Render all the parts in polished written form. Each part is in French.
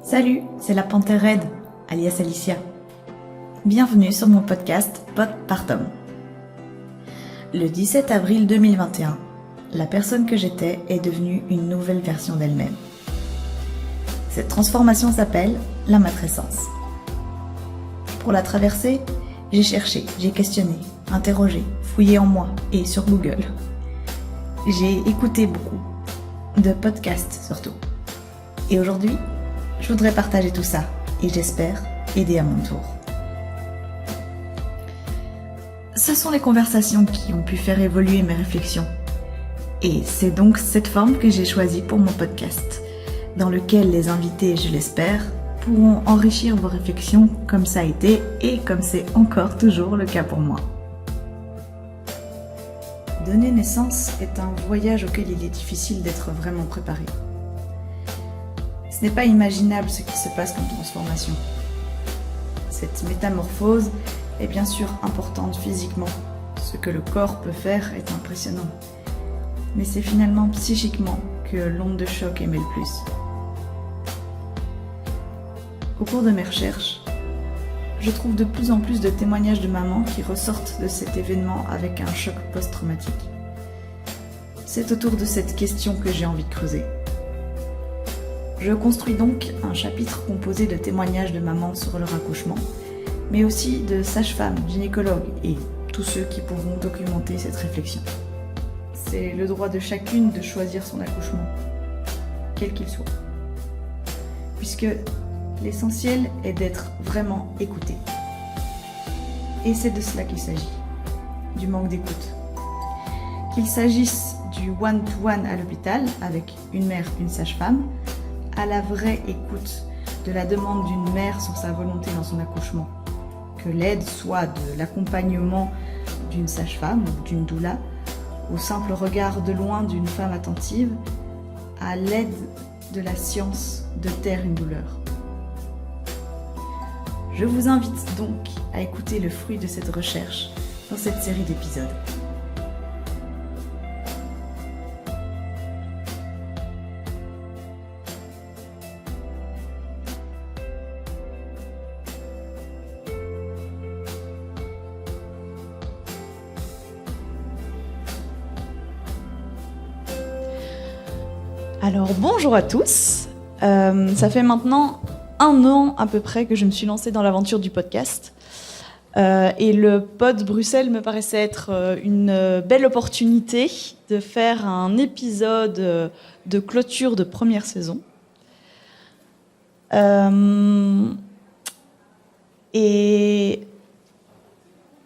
Salut, c'est la Panthère Raide, alias Alicia. Bienvenue sur mon podcast Postpartum. Le 17 avril 2021, la personne que j'étais est devenue une nouvelle version d'elle-même. Cette transformation s'appelle la matrescence. Pour la traverser, j'ai cherché, j'ai questionné, interrogé, fouillé en moi et sur Google. J'ai écouté beaucoup, de podcasts surtout. Et aujourd'hui, je voudrais partager tout ça et j'espère aider à mon tour. Ce sont les conversations qui ont pu faire évoluer mes réflexions. Et c'est donc cette forme que j'ai choisie pour mon podcast, dans lequel les invités, je l'espère, pourront enrichir vos réflexions comme ça a été et comme c'est encore toujours le cas pour moi. Donner naissance est un voyage auquel il est difficile d'être vraiment préparé. Ce n'est pas imaginable ce qui se passe comme transformation. Cette métamorphose est bien sûr importante physiquement. Ce que le corps peut faire est impressionnant. Mais c'est finalement psychiquement que l'onde de choc émet le plus. Au cours de mes recherches, je trouve de plus en plus de témoignages de mamans qui ressortent de cet événement avec un choc post-traumatique. C'est autour de cette question que j'ai envie de creuser. Je construis donc un chapitre composé de témoignages de mamans sur leur accouchement, mais aussi de sages-femmes, gynécologues et tous ceux qui pourront documenter cette réflexion. C'est le droit de chacune de choisir son accouchement, quel qu'il soit. Puisque l'essentiel est d'être vraiment écouté. Et c'est de cela qu'il s'agit, du manque d'écoute. Qu'il s'agisse du one-to-one à l'hôpital, avec une mère, une sage-femme, à la vraie écoute de la demande d'une mère sur sa volonté dans son accouchement. Que l'aide soit de l'accompagnement d'une sage-femme ou d'une doula, au simple regard de loin d'une femme attentive, à l'aide de la science de taire une douleur. Je vous invite donc à écouter le fruit de cette recherche dans cette série d'épisodes. Alors bonjour à tous, ça fait maintenant 1 an à peu près que je me suis lancée dans l'aventure du podcast et le pod Bruxelles me paraissait être une belle opportunité de faire un épisode de clôture de première saison. Et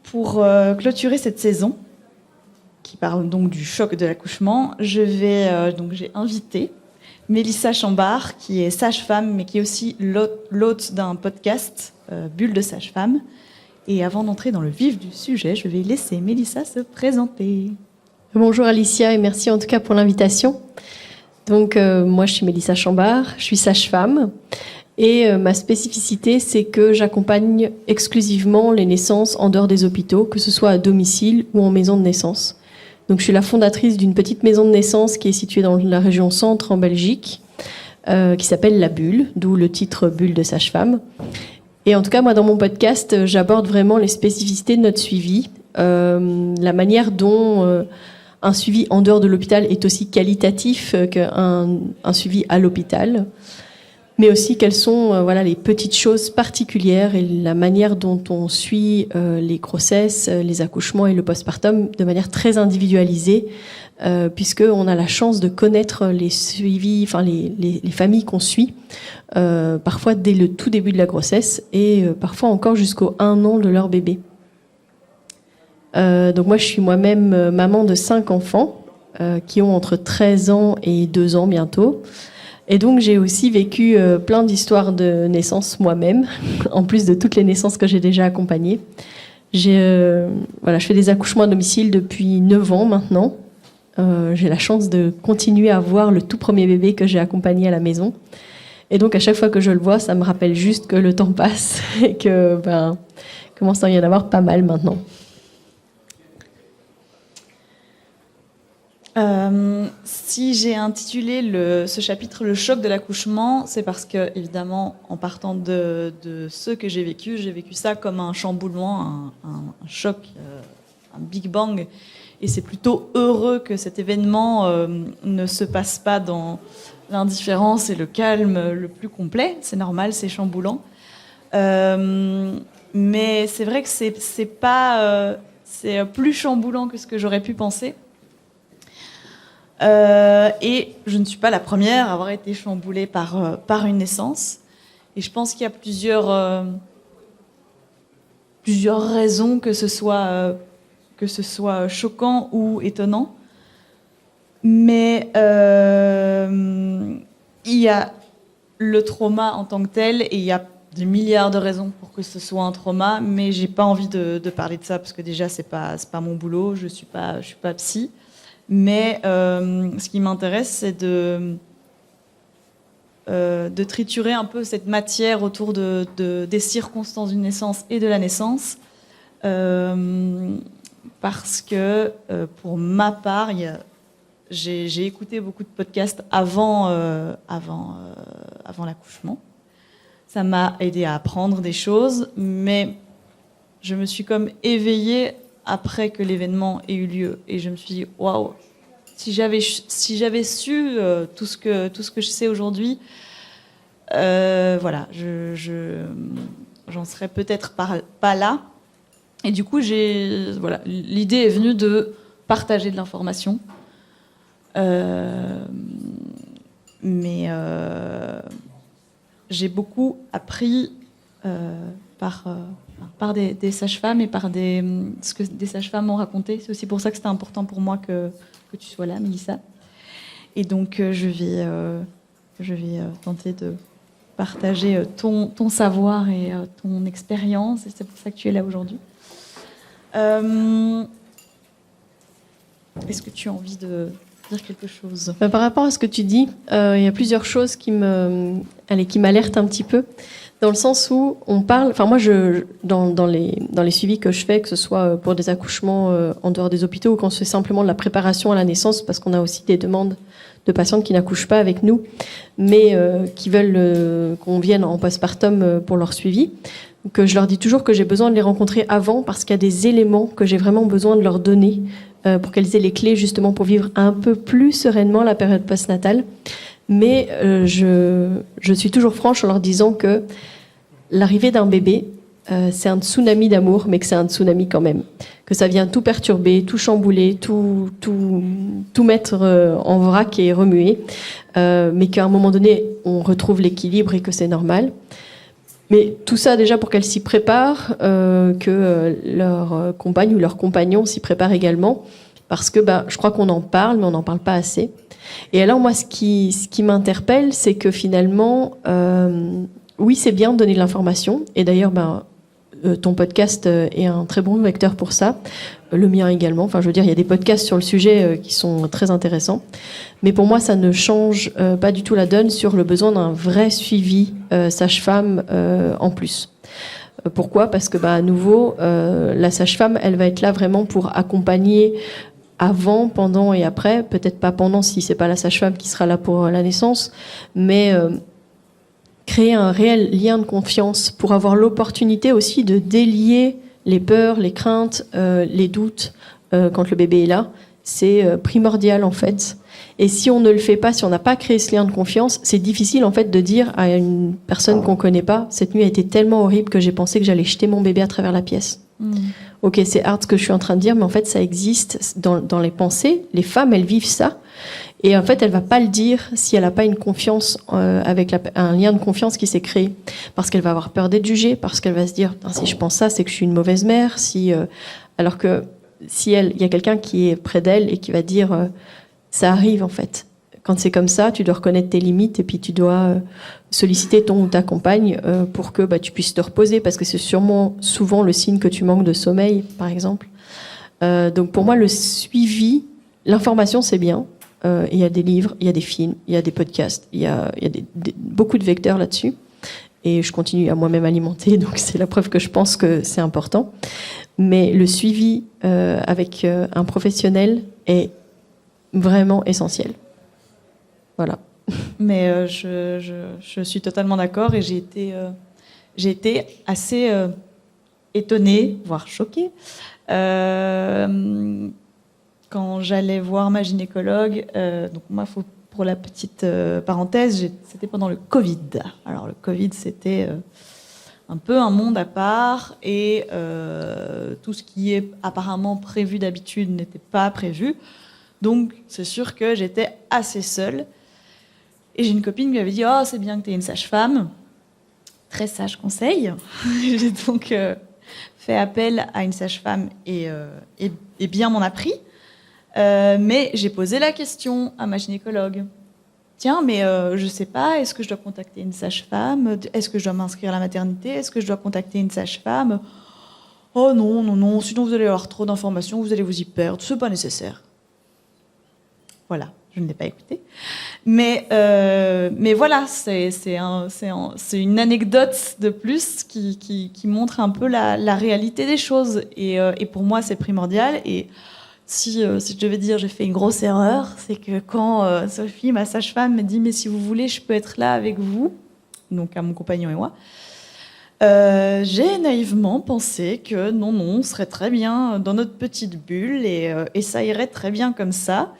pour clôturer cette saison, qui parle donc du choc de l'accouchement, j'ai invité Mélissa Chambard, qui est sage-femme, mais qui est aussi l'hôte d'un podcast, Bulle de sage-femme. Et avant d'entrer dans le vif du sujet, je vais laisser Mélissa se présenter. Bonjour Alicia et merci en tout cas pour l'invitation. Donc moi je suis Mélissa Chambard, je suis sage-femme et ma spécificité c'est que j'accompagne exclusivement les naissances en dehors des hôpitaux, que ce soit à domicile ou en maison de naissance. Donc, je suis la fondatrice d'une petite maison de naissance qui est située dans la région centre en Belgique, qui s'appelle La Bulle, d'où le titre Bulle de sage-femme. Et en tout cas, moi, dans mon podcast, j'aborde vraiment les spécificités de notre suivi, la manière dont un suivi en dehors de l'hôpital est aussi qualitatif qu'un suivi à l'hôpital, mais aussi quelles sont les petites choses particulières et la manière dont on suit les grossesses, les accouchements et le postpartum de manière très individualisée, puisqu'on a la chance de connaître les suivis, les familles qu'on suit, parfois dès le tout début de la grossesse et parfois encore jusqu'au 1 an de leur bébé. Donc moi, je suis moi-même maman de 5 enfants qui ont entre 13 ans et 2 ans bientôt. Et donc, j'ai aussi vécu plein d'histoires de naissance moi-même, en plus de toutes les naissances que j'ai déjà accompagnées. Je fais des accouchements à domicile depuis 9 ans maintenant. J'ai la chance de continuer à voir le tout premier bébé que j'ai accompagné à la maison. Et donc, à chaque fois que je le vois, ça me rappelle juste que le temps passe et que commence à y en avoir pas mal maintenant. Si j'ai intitulé ce chapitre le choc de l'accouchement, c'est parce que, évidemment, en partant de ce que j'ai vécu ça comme un chamboulement, un choc, un Big Bang. Et c'est plutôt heureux que cet événement ne se passe pas dans l'indifférence et le calme le plus complet. C'est normal, c'est chamboulant. Mais c'est vrai que c'est plus chamboulant que ce que j'aurais pu penser. Et je ne suis pas la première à avoir été chamboulée par une naissance. Et je pense qu'il y a plusieurs raisons que ce soit choquant ou étonnant. Mais il y a le trauma en tant que tel, et il y a des milliards de raisons pour que ce soit un trauma, mais j'ai pas envie de parler de ça parce que déjà c'est pas mon boulot, je suis pas psy. Mais ce qui m'intéresse, c'est de triturer un peu cette matière autour des circonstances d'une naissance et de la naissance, parce que pour ma part, j'ai écouté beaucoup de podcasts avant l'accouchement. Ça m'a aidé à apprendre des choses, mais je me suis comme éveillée après que l'événement ait eu lieu, et je me suis dit waouh, si j'avais su tout ce que je sais aujourd'hui, voilà, j'en serais peut-être pas là. Et du coup, l'idée est venue de partager de l'information, mais j'ai beaucoup appris par des sages-femmes et par ce que des sages-femmes m'ont raconté. C'est aussi pour ça que c'était important pour moi que tu sois là, Mélissa. Et donc, je vais tenter de partager ton savoir et ton expérience, et c'est pour ça que tu es là aujourd'hui. Est-ce que tu as envie de dire quelque chose ? Par rapport à ce que tu dis, il y a plusieurs choses qui m'alertent un petit peu, dans le sens où on parle. Enfin, moi, dans les suivis que je fais, que ce soit pour des accouchements en dehors des hôpitaux ou quand c'est simplement de la préparation à la naissance, parce qu'on a aussi des demandes de patientes qui n'accouchent pas avec nous, mais qui veulent qu'on vienne en postpartum pour leur suivi. Donc, je leur dis toujours que j'ai besoin de les rencontrer avant, parce qu'il y a des éléments que j'ai vraiment besoin de leur donner pour qu'elles aient les clés justement pour vivre un peu plus sereinement la période postnatale. Mais je suis toujours franche en leur disant que l'arrivée d'un bébé, c'est un tsunami d'amour, mais que c'est un tsunami quand même. Que ça vient tout perturber, tout chambouler, tout mettre en vrac et remuer, mais qu'à un moment donné, on retrouve l'équilibre et que c'est normal. Mais tout ça, déjà, pour qu'elles s'y préparent, que leur compagne ou leur compagnon s'y prépare également, parce que je crois qu'on en parle, mais on n'en parle pas assez. Et alors, moi, ce qui m'interpelle, c'est que finalement, oui, c'est bien de donner de l'information, et d'ailleurs, ton podcast est un très bon vecteur pour ça, le mien également. Enfin, je veux dire, il y a des podcasts sur le sujet qui sont très intéressants. Mais pour moi, ça ne change pas du tout la donne sur le besoin d'un vrai suivi sage-femme en plus. Pourquoi ? Parce que, à nouveau, la sage-femme, elle va être là vraiment pour accompagner avant, pendant et après. Peut-être pas pendant si c'est pas la sage-femme qui sera là pour la naissance, mais créer un réel lien de confiance pour avoir l'opportunité aussi de délier les peurs, les craintes, les doutes quand le bébé est là. C'est primordial en fait. Et si on ne le fait pas, si on n'a pas créé ce lien de confiance, c'est difficile en fait de dire à une personne qu'on connaît pas, cette nuit a été tellement horrible que j'ai pensé que j'allais jeter mon bébé à travers la pièce. Ok, c'est hard ce que je suis en train de dire, mais en fait ça existe dans les pensées. Les femmes, elles vivent ça. Et en fait, elle va pas le dire si elle n'a pas une confiance avec un lien de confiance qui s'est créé, parce qu'elle va avoir peur d'être jugée, parce qu'elle va se dire si je pense ça, c'est que je suis une mauvaise mère. Alors que si il y a quelqu'un qui est près d'elle et qui va dire ça arrive en fait. Quand c'est comme ça, tu dois reconnaître tes limites et puis tu dois solliciter ton ou ta compagne pour que tu puisses te reposer, parce que c'est souvent le signe que tu manques de sommeil, par exemple. Donc pour moi, le suivi, l'information, c'est bien. Il y a des livres, il y a des films, il y a des podcasts, il y a beaucoup de vecteurs là-dessus. Et je continue à moi-même alimenter, donc c'est la preuve que je pense que c'est important. Mais le suivi avec un professionnel est vraiment essentiel. Voilà. Mais je suis totalement d'accord et j'ai été assez étonnée, voire choquée, quand j'allais voir ma gynécologue. Donc moi, pour la petite parenthèse, c'était pendant le Covid. Alors le Covid, c'était un peu un monde à part et tout ce qui est apparemment prévu d'habitude n'était pas prévu. Donc c'est sûr que j'étais assez seule. Et j'ai une copine qui m'avait dit « Oh, c'est bien que tu aies une sage-femme. » Très sage conseil. J'ai donc fait appel à une sage-femme et bien m'en a pris. Mais j'ai posé la question à ma gynécologue. Tiens, mais je sais pas, est-ce que je dois contacter une sage-femme? Est-ce que je dois m'inscrire à la maternité? Est-ce que je dois contacter une sage-femme? Oh non, non, non, sinon vous allez avoir trop d'informations, vous allez vous y perdre, c'est pas nécessaire. Voilà, je ne l'ai pas écouté. Mais voilà, c'est une anecdote de plus qui montre un peu la réalité des choses. Et pour moi, c'est primordial. Et si je devais dire j'ai fait une grosse erreur, c'est que quand Sophie, ma sage-femme, me dit « Mais si vous voulez, je peux être là avec vous », donc à mon compagnon et moi, j'ai naïvement pensé que non, on serait très bien dans notre petite bulle et ça irait très bien comme ça.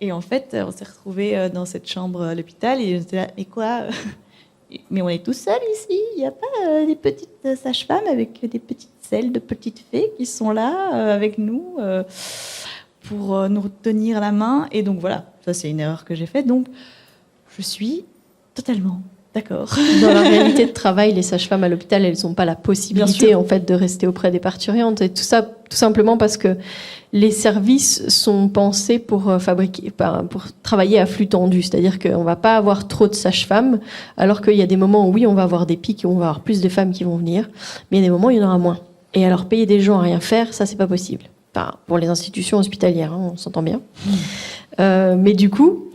Et en fait, on s'est retrouvés dans cette chambre à l'hôpital et j'étais là, mais quoi? Mais on est tous seuls ici, il n'y a pas des petites sages-femmes avec des petites selles de petites fées qui sont là avec nous pour nous tenir la main. Et donc voilà, ça c'est une erreur que j'ai faite. Donc je suis totalement d'accord. Dans la réalité de travail, les sages-femmes à l'hôpital, elles n'ont pas la possibilité en fait de rester auprès des parturientes. Et tout ça, tout simplement parce que les services sont pensés pour travailler à flux tendu. C'est-à-dire qu'on ne va pas avoir trop de sages-femmes, alors qu'il y a des moments où oui, on va avoir des pics, où on va avoir plus de femmes qui vont venir, mais il y a des moments où il y en aura moins. Et alors payer des gens à rien faire, ça c'est pas possible. Enfin, pour les institutions hospitalières, hein, on s'entend bien. Mais du coup,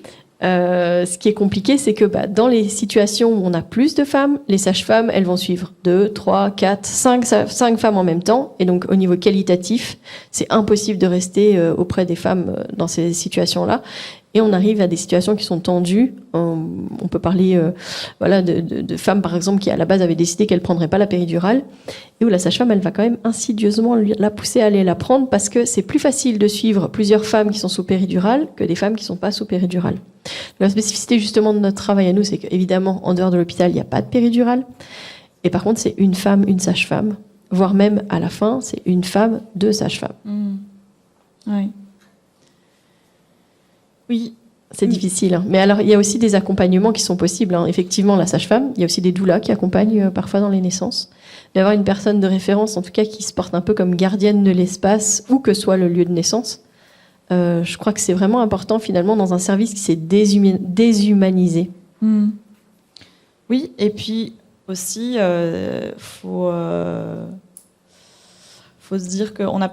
ce qui est compliqué, c'est que dans les situations où on a plus de femmes, les sages-femmes, elles vont suivre 2, 3, 4, 5 femmes en même temps. Et donc, au niveau qualitatif, c'est impossible de rester auprès des femmes dans ces situations-là. Et on arrive à des situations qui sont tendues. On peut parler de femmes, par exemple, qui à la base avaient décidé qu'elles ne prendraient pas la péridurale, et où la sage-femme, elle va quand même insidieusement la pousser à aller la prendre, parce que c'est plus facile de suivre plusieurs femmes qui sont sous péridurale que des femmes qui ne sont pas sous péridurale. La spécificité justement de notre travail à nous, c'est qu'évidemment, en dehors de l'hôpital, il n'y a pas de péridurale. Et par contre, c'est une femme, une sage-femme, voire même à la fin, c'est une femme, 2 sages-femmes. Oui. Oui. C'est difficile. Hein. Mais alors, il y a aussi des accompagnements qui sont possibles. Hein. Effectivement, la sage-femme, il y a aussi des doulas qui accompagnent parfois dans les naissances. Mais avoir une personne de référence, en tout cas, qui se porte un peu comme gardienne de l'espace, où que soit le lieu de naissance, je crois que c'est vraiment important, finalement, dans un service qui s'est déshumanisé. Oui, et puis aussi, faut se dire qu'on n'a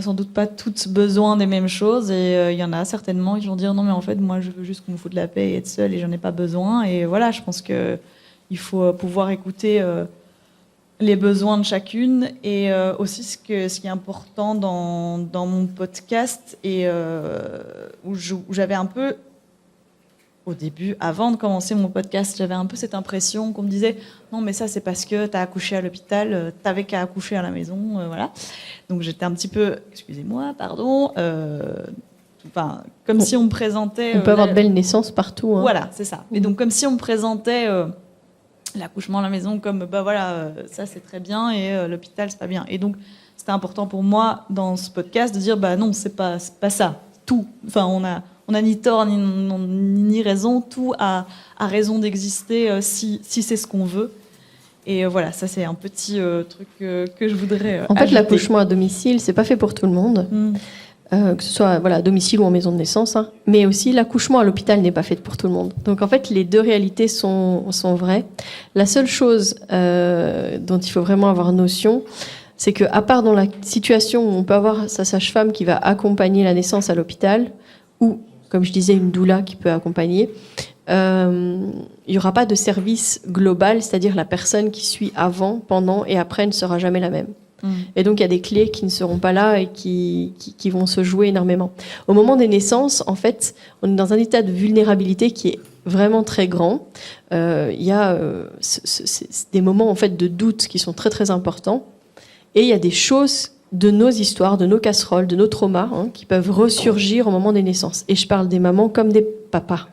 sans doute pas toutes besoin des mêmes choses, et il y en a certainement qui vont dire non mais en fait moi je veux juste qu'on me foute de la paix et être seule et j'en ai pas besoin. Et voilà, je pense que il faut pouvoir écouter les besoins de chacune, et aussi ce qui est important dans mon podcast, et où j'avais un peu au début, avant de commencer mon podcast, j'avais un peu cette impression qu'on me disait non mais ça c'est parce que t'as accouché à l'hôpital, t'avais qu'à accoucher à la maison, voilà. Donc j'étais un petit peu, excusez-moi, pardon, comme si on me présentait... On peut avoir de belles naissances partout. Hein. Voilà, c'est ça. Et donc comme si on me présentait l'accouchement à la maison comme ça c'est très bien, et l'hôpital c'est pas bien. Et donc c'était important pour moi dans ce podcast de dire non, c'est pas ça. Tout. Enfin, on a ni tort ni raison, tout a raison d'exister si c'est ce qu'on veut. Et voilà, ça c'est un petit truc que je voudrais En fait, ajouter. l'accouchement à domicile, c'est pas fait pour tout le monde, que ce soit à domicile ou en maison de naissance, hein. Mais aussi l'accouchement à l'hôpital n'est pas fait pour tout le monde. Donc en fait, les deux réalités sont vraies. La seule chose dont il faut vraiment avoir notion, c'est qu'à part dans la situation où on peut avoir sa sage-femme qui va accompagner la naissance à l'hôpital, ou comme je disais, une doula qui peut accompagner, il n'y aura pas de service global, c'est-à-dire la personne qui suit avant, pendant et après ne sera jamais la même. Et donc, il y a des clés qui ne seront pas là et qui vont se jouer énormément. Au moment des naissances, en fait, on est dans un état de vulnérabilité qui est vraiment très grand. Il y a des moments en fait, de doute qui sont très, très importants. Et il y a des choses de nos histoires, de nos casseroles, de nos traumas, qui peuvent ressurgir au moment des naissances. Et je parle des mamans comme des papas.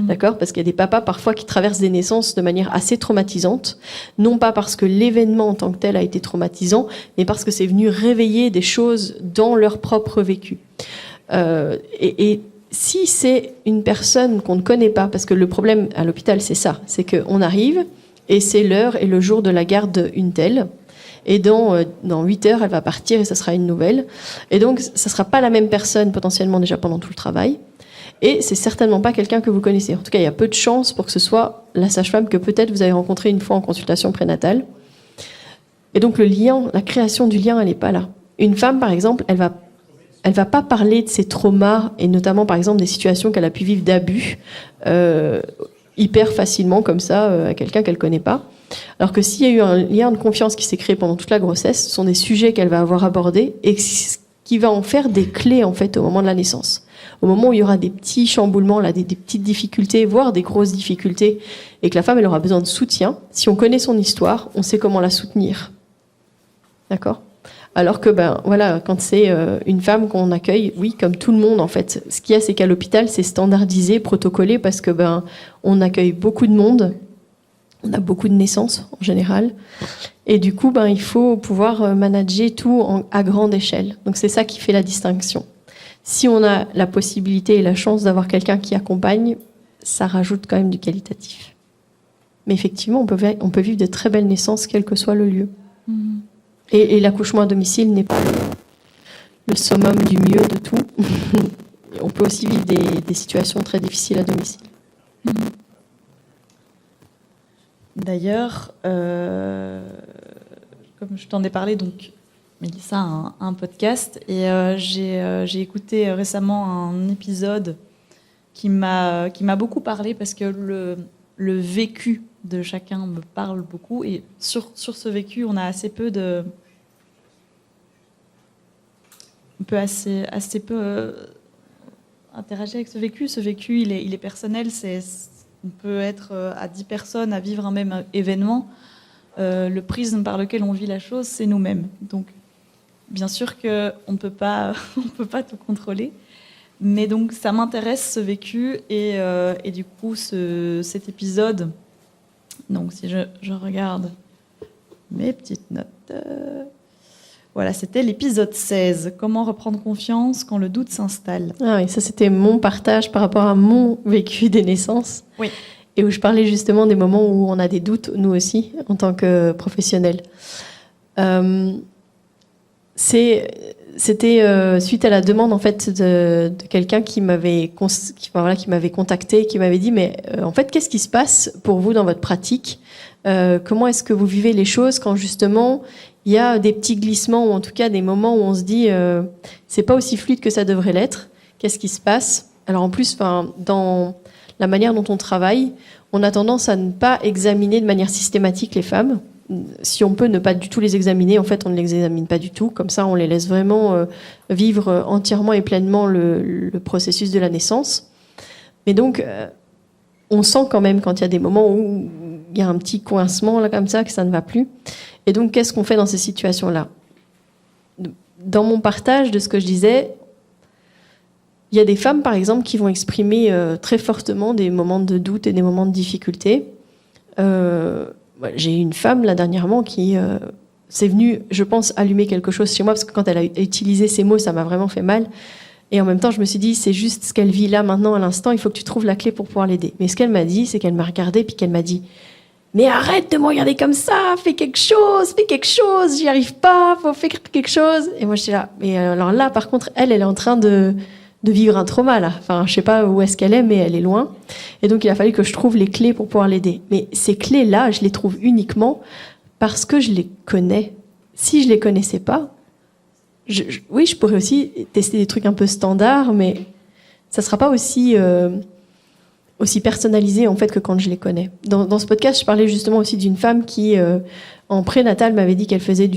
D'accord ? Parce qu'il y a des papas parfois qui traversent des naissances de manière assez traumatisante, non pas parce que l'événement en tant que tel a été traumatisant, mais parce que c'est venu réveiller des choses dans leur propre vécu. Et si c'est une personne qu'on ne connaît pas, parce que le problème à l'hôpital c'est ça, c'est qu'on arrive et c'est l'heure et le jour de la garde une telle, et dans 8 heures elle va partir et ça sera une nouvelle, et donc ça sera pas la même personne potentiellement déjà pendant tout le travail. Et c'est certainement pas quelqu'un que vous connaissez. En tout cas, il y a peu de chances pour que ce soit la sage-femme que peut-être vous avez rencontrée une fois en consultation prénatale. Et donc le lien, la création du lien, elle n'est pas là. Une femme, par exemple, elle va pas parler de ses traumas, et notamment, par exemple, des situations qu'elle a pu vivre d'abus, hyper facilement, comme ça, à quelqu'un qu'elle connaît pas. Alors que s'il y a eu un lien de confiance qui s'est créé pendant toute la grossesse, ce sont des sujets qu'elle va avoir abordés et qui va en faire des clés, en fait, au moment de la naissance. Au moment où il y aura des petits chamboulements, là, des petites difficultés, voire des grosses difficultés, et que la femme, elle aura besoin de soutien, si on connaît son histoire, on sait comment la soutenir. D'accord ? Alors que, voilà, quand c'est une femme qu'on accueille, oui, comme tout le monde, en fait. Ce qu'il y a, c'est qu'à l'hôpital, c'est standardisé, protocolé, parce que, on accueille beaucoup de monde. On a beaucoup de naissances, en général. Et du coup, il faut pouvoir manager tout à grande échelle. Donc, c'est ça qui fait la distinction. Si on a la possibilité et la chance d'avoir quelqu'un qui accompagne, ça rajoute quand même du qualitatif. Mais effectivement, on peut vivre de très belles naissances, quel que soit le lieu. Et l'accouchement à domicile n'est pas le summum du mieux de tout. On peut aussi vivre des situations très difficiles à domicile. D'ailleurs, comme je t'en ai parlé, donc Mélissa a un podcast, et j'ai écouté récemment un épisode qui m'a beaucoup parlé, parce que le vécu de chacun me parle beaucoup, et sur ce vécu, on a assez peu on peut assez peu interagir avec ce vécu. Ce vécu, il est personnel. On peut être à 10 personnes à vivre un même événement. Le prisme par lequel on vit la chose, c'est nous-mêmes. Donc, bien sûr qu'on ne peut pas tout contrôler. Mais donc, ça m'intéresse, ce vécu. Et du coup, cet épisode... Donc, si je regarde mes petites notes... Voilà, c'était l'épisode 16. Comment reprendre confiance quand le doute s'installe. Ah oui, ça c'était mon partage par rapport à mon vécu des naissances. Oui. Et où je parlais justement des moments où on a des doutes, nous aussi, en tant que professionnels. C'était suite à la demande en fait de quelqu'un qui m'avait contacté, qui m'avait dit mais en fait qu'est-ce qui se passe pour vous dans votre pratique, comment est-ce que vous vivez les choses quand justement il y a des petits glissements, ou en tout cas des moments où on se dit c'est pas aussi fluide que ça devrait l'être, qu'est-ce qui se passe. Alors en plus, dans la manière dont on travaille, on a tendance à ne pas examiner de manière systématique les femmes. Si on peut ne pas du tout les examiner, en fait on ne les examine pas du tout, comme ça on les laisse vraiment vivre entièrement et pleinement le processus de la naissance. Mais donc on sent quand même quand il y a des moments où il y a un petit coincement là comme ça, que ça ne va plus. Et donc, qu'est-ce qu'on fait dans ces situations-là ? Dans mon partage de ce que je disais, il y a des femmes, par exemple, qui vont exprimer très fortement des moments de doute et des moments de difficulté. J'ai eu une femme, là, dernièrement, qui s'est venue, je pense, allumer quelque chose chez moi, parce que quand elle a utilisé ces mots, ça m'a vraiment fait mal. Et en même temps, je me suis dit, c'est juste ce qu'elle vit là, maintenant, à l'instant, il faut que tu trouves la clé pour pouvoir l'aider. Mais ce qu'elle m'a dit, c'est qu'elle m'a regardée, puis qu'elle m'a dit... Mais arrête de me regarder comme ça, fais quelque chose, j'y arrive pas, faut faire quelque chose. Et moi, j'étais là. Mais alors là, par contre, elle est en train de vivre un trauma, là. Enfin, je sais pas où est-ce qu'elle est, mais elle est loin. Et donc, il a fallu que je trouve les clés pour pouvoir l'aider. Mais ces clés-là, je les trouve uniquement parce que je les connais. Si je les connaissais pas, oui, je pourrais aussi tester des trucs un peu standards, mais ça sera pas aussi personnalisé en fait que quand je les connais. Dans ce podcast, je parlais justement aussi d'une femme qui, en prénatal, m'avait dit qu'elle faisait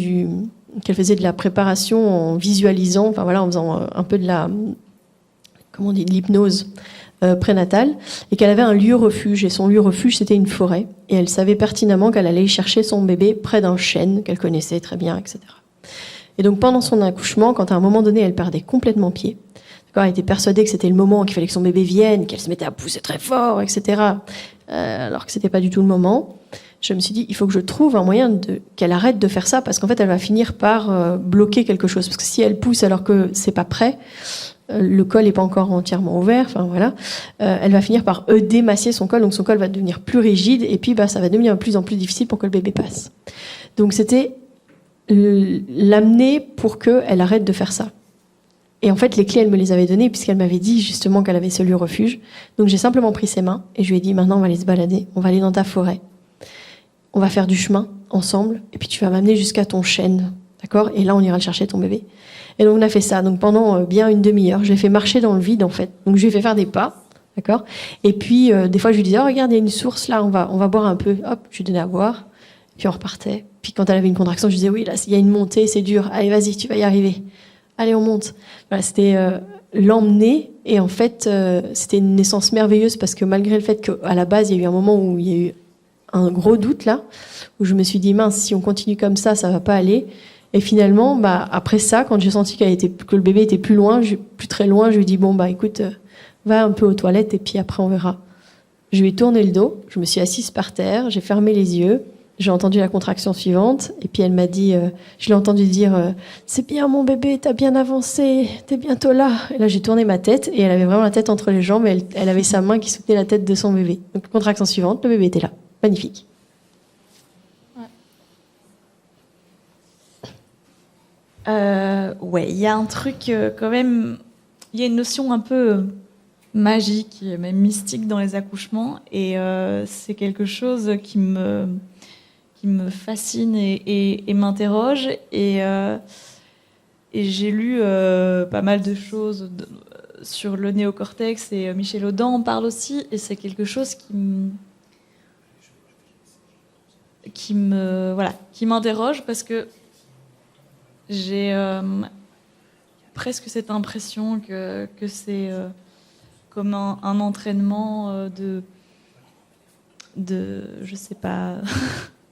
qu'elle faisait de la préparation en visualisant, enfin voilà, en faisant un peu de la, comment on dit, de l'hypnose prénatale, et qu'elle avait un lieu refuge. Et son lieu refuge, c'était une forêt. Et elle savait pertinemment qu'elle allait y chercher son bébé près d'un chêne qu'elle connaissait très bien, etc. Et donc pendant son accouchement, quand à un moment donné, elle perdait complètement pied, d'accord, elle était persuadée que c'était le moment, qu'il fallait que son bébé vienne, qu'elle se mettait à pousser très fort, etc. Alors que c'était pas du tout le moment. Je me suis dit, il faut que je trouve un moyen qu'elle arrête de faire ça, parce qu'en fait, elle va finir par bloquer quelque chose. Parce que si elle pousse alors que c'est pas prêt, le col n'est pas encore entièrement ouvert, enfin voilà, elle va finir par démacier son col, donc son col va devenir plus rigide, et puis ça va devenir de plus en plus difficile pour que le bébé passe. Donc c'était l'amener pour qu'elle arrête de faire ça. Et en fait, les clés, elle me les avait données, puisqu'elle m'avait dit justement qu'elle avait ce lieu refuge. Donc j'ai simplement pris ses mains, et je lui ai dit, maintenant on va aller se balader, on va aller dans ta forêt, on va faire du chemin ensemble, et puis tu vas m'amener jusqu'à ton chêne, d'accord ? Et là, on ira le chercher, ton bébé. Et donc, on a fait ça. Donc, pendant bien une demi-heure, je l'ai fait marcher dans le vide, en fait. Donc, je lui ai fait faire des pas, d'accord ? Et puis, des fois, je lui disais, oh, regarde, il y a une source, là, on va boire un peu. Hop, je lui donnais à boire. Puis, on repartait. Puis, quand elle avait une contraction, je lui disais, oui, là, il y a une montée, c'est dur. Allez, vas-y, tu vas y arriver. Allez, on monte. Voilà, c'était l'emmener. Et en fait, c'était une naissance merveilleuse parce que malgré le fait qu'à la base, il y a eu un moment où il y a eu un gros doute, là, où je me suis dit, mince, si on continue comme ça va pas aller. Et finalement, après ça, quand j'ai senti que le bébé était plus très loin, je lui ai dit, bon, écoute, va un peu aux toilettes et puis après on verra. Je lui ai tourné le dos, je me suis assise par terre, j'ai fermé les yeux, j'ai entendu la contraction suivante et puis elle m'a dit, je l'ai entendu dire, c'est bien mon bébé, t'as bien avancé, t'es bientôt là. Et là, j'ai tourné ma tête et elle avait vraiment la tête entre les jambes et elle avait sa main qui soutenait la tête de son bébé. Donc, contraction suivante, le bébé était là. Magnifique. Ouais, il y a un truc quand même, il y a une notion un peu magique, même mystique dans les accouchements, et c'est quelque chose qui me fascine et m'interroge, et j'ai lu pas mal de choses sur le néocortex, et Michel Audin en parle aussi, et c'est quelque chose qui m'interroge parce que j'ai presque cette impression que c'est comme un entraînement je sais pas,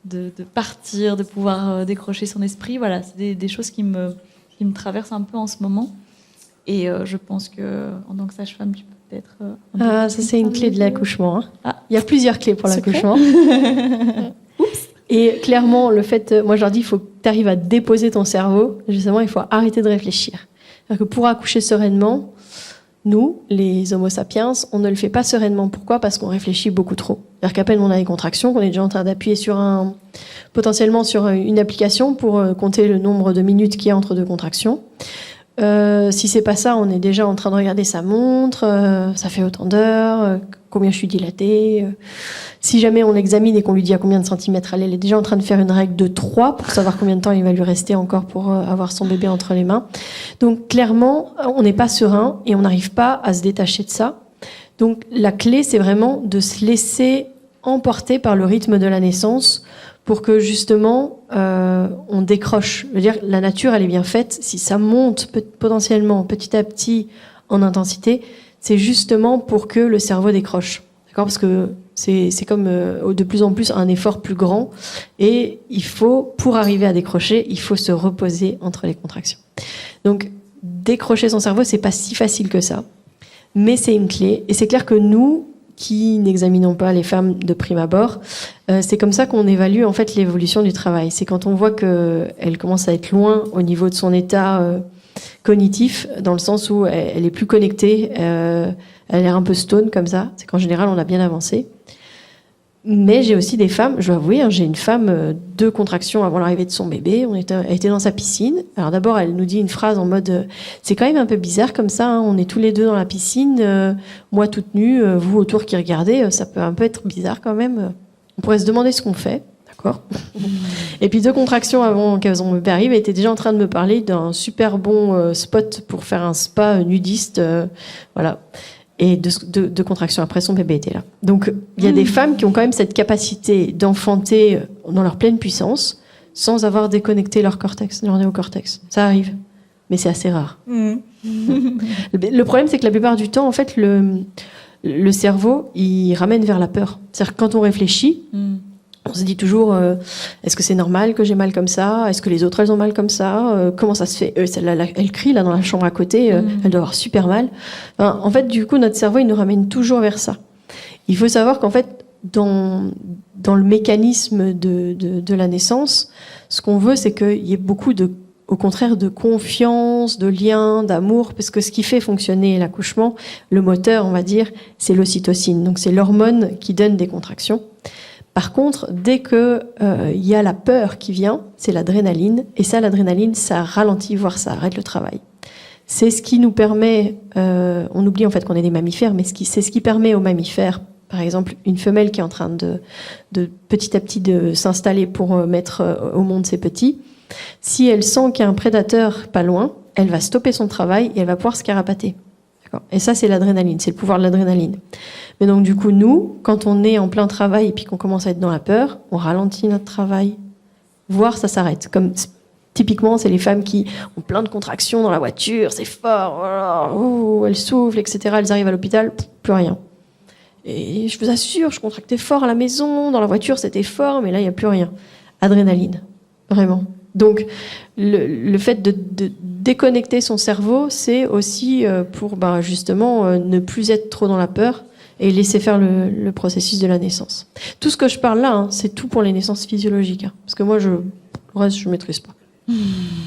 de partir, de pouvoir décrocher son esprit. Voilà, c'est des choses qui me traversent un peu en ce moment. Et je pense que en tant que sage-femme, tu peux peut-être... ça c'est une clé de l'accouchement. Hein. Ah. Il y a plusieurs clés pour l'accouchement. Et clairement, le fait, moi je leur dis, il faut que tu arrives à déposer ton cerveau. Justement, il faut arrêter de réfléchir. C'est-à-dire que pour accoucher sereinement, nous, les Homo sapiens, on ne le fait pas sereinement. Pourquoi ? Parce qu'on réfléchit beaucoup trop. C'est-à-dire qu'à peine on a des contractions, qu'on est déjà en train d'appuyer potentiellement sur une application pour compter le nombre de minutes qu'il y a entre deux contractions. Si c'est pas ça, on est déjà en train de regarder sa montre, ça fait autant d'heures, combien je suis dilatée. Si jamais on l'examine et qu'on lui dit à combien de centimètres elle est déjà en train de faire une règle de 3 pour savoir combien de temps il va lui rester encore pour avoir son bébé entre les mains. Donc clairement, on n'est pas serein et on n'arrive pas à se détacher de ça. Donc la clé, c'est vraiment de se laisser emporter par le rythme de la naissance pour que justement on décroche. Je veux dire, la nature, elle est bien faite. Si ça monte potentiellement petit à petit en intensité, c'est justement pour que le cerveau décroche. D'accord ? Parce que c'est comme de plus en plus un effort plus grand. Et pour arriver à décrocher, il faut se reposer entre les contractions. Donc, décrocher son cerveau, c'est pas si facile que ça. Mais c'est une clé. Et c'est clair que nous, qui n'examinons pas les femmes de prime abord, c'est comme ça qu'on évalue en fait l'évolution du travail. C'est quand on voit qu'elle commence à être loin au niveau de son état cognitif, dans le sens où elle est plus connectée, elle est un peu stone comme ça. C'est qu'en général, on a bien avancé. Mais j'ai aussi des femmes, je dois avouer, j'ai une femme, 2 contractions avant l'arrivée de son bébé, elle était dans sa piscine. Alors d'abord, elle nous dit une phrase en mode c'est quand même un peu bizarre comme ça, hein, on est tous les deux dans la piscine, moi toute nue, vous autour qui regardez, ça peut un peu être bizarre quand même. On pourrait se demander ce qu'on fait, d'accord ? Et puis 2 contractions avant qu'elles mon bébé arrive, elle était déjà en train de me parler d'un super bon spot pour faire un spa nudiste, voilà. Et de contraction après, son bébé était là. Donc, il y a des femmes qui ont quand même cette capacité d'enfanter dans leur pleine puissance, sans avoir déconnecté leur cortex, leur néocortex. Ça arrive, mais c'est assez rare. Le problème, c'est que la plupart du temps, en fait, le cerveau, il ramène vers la peur. C'est-à-dire que quand on réfléchit, on se dit toujours, est-ce que c'est normal que j'ai mal comme ça? Est-ce que les autres, elles ont mal comme ça? Comment ça se fait? Celle-là, elle crie là dans la chambre à côté, elle doit avoir super mal. Enfin, en fait, du coup, notre cerveau, il nous ramène toujours vers ça. Il faut savoir qu'en fait, dans le mécanisme de la naissance, ce qu'on veut, c'est qu'il y ait beaucoup au contraire, de confiance, de lien, d'amour, parce que ce qui fait fonctionner l'accouchement, le moteur, on va dire, c'est l'ocytocine. Donc, c'est l'hormone qui donne des contractions. Par contre, dès que y a la peur qui vient, c'est l'adrénaline. Et ça, l'adrénaline, ça ralentit, voire ça arrête le travail. C'est ce qui nous permet, on oublie en fait qu'on est des mammifères, mais c'est ce qui permet aux mammifères, par exemple, une femelle qui est en train de petit à petit de s'installer pour mettre au monde ses petits, si elle sent qu'il y a un prédateur pas loin, elle va stopper son travail et elle va pouvoir se carapater. D'accord ? Et ça, c'est l'adrénaline, c'est le pouvoir de l'adrénaline. Mais donc, du coup, nous, quand on est en plein travail et puis qu'on commence à être dans la peur, on ralentit notre travail, voire ça s'arrête. Comme typiquement, c'est les femmes qui ont plein de contractions dans la voiture, c'est fort, elles soufflent, etc. Elles arrivent à l'hôpital, plus rien. Et je vous assure, je contractais fort à la maison, dans la voiture, c'était fort, mais là, il n'y a plus rien. Adrénaline, vraiment. Donc, le fait de déconnecter son cerveau, c'est aussi pour justement ne plus être trop dans la peur et laisser faire le processus de la naissance. Tout ce que je parle là, c'est tout pour les naissances physiologiques. Parce que moi, le reste, je ne maîtrise pas.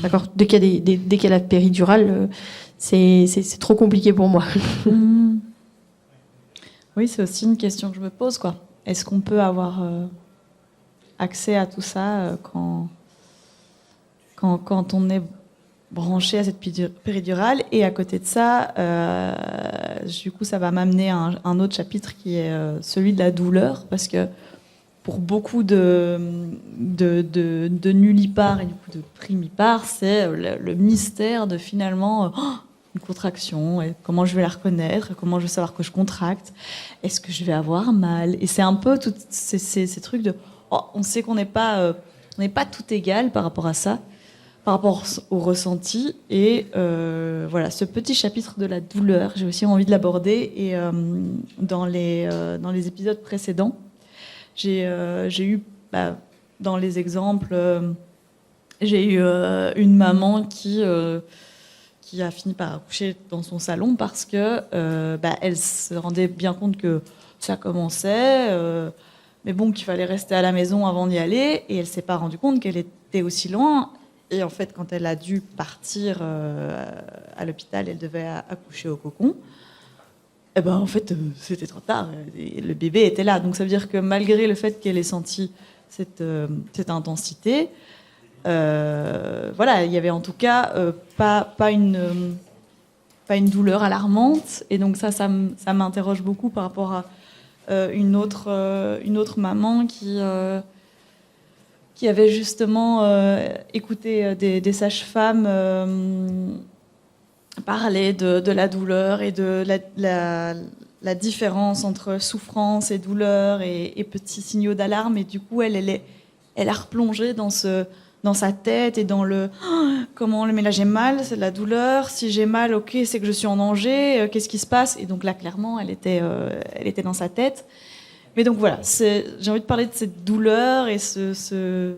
D'accord ? Dès qu'il y a la péridurale, c'est trop compliqué pour moi. Oui, c'est aussi une question que je me pose, quoi. Est-ce qu'on peut avoir accès à tout ça quand on est branché à cette péridurale? Et à côté de ça, du coup, ça va m'amener à un autre chapitre qui est celui de la douleur, parce que pour beaucoup de nullipares et du coup de primipares, c'est le mystère de finalement une contraction, et comment je vais la reconnaître, comment je vais savoir que je contracte, est-ce que je vais avoir mal? Et c'est un peu tous ces trucs de on sait qu'on n'est pas tout égal par rapport à ça, par rapport au ressenti. Et voilà, ce petit chapitre de la douleur, j'ai aussi envie de l'aborder. Et dans les épisodes précédents, j'ai eu, dans les exemples, j'ai eu une maman qui a fini par accoucher dans son salon parce que elle se rendait bien compte que ça commençait, mais bon, qu'il fallait rester à la maison avant d'y aller, et elle s'est pas rendue compte qu'elle était aussi loin. Et en fait, quand elle a dû partir à l'hôpital, elle devait accoucher au cocon. Et en fait, c'était trop tard. Et le bébé était là. Donc ça veut dire que malgré le fait qu'elle ait senti cette intensité, voilà, il y avait en tout cas pas une douleur alarmante. Et donc ça m'interroge beaucoup par rapport à une autre maman qui avait justement écouté des sages-femmes parler de la douleur et de la différence entre souffrance et douleur et petits signaux d'alarme. Et du coup, elle a replongé dans sa tête et dans mais là j'ai mal, c'est de la douleur. Si j'ai mal, ok, c'est que je suis en danger. Qu'est-ce qui se passe? Et donc là, clairement, elle était dans sa tête. Mais donc voilà, j'ai envie de parler de cette douleur et cette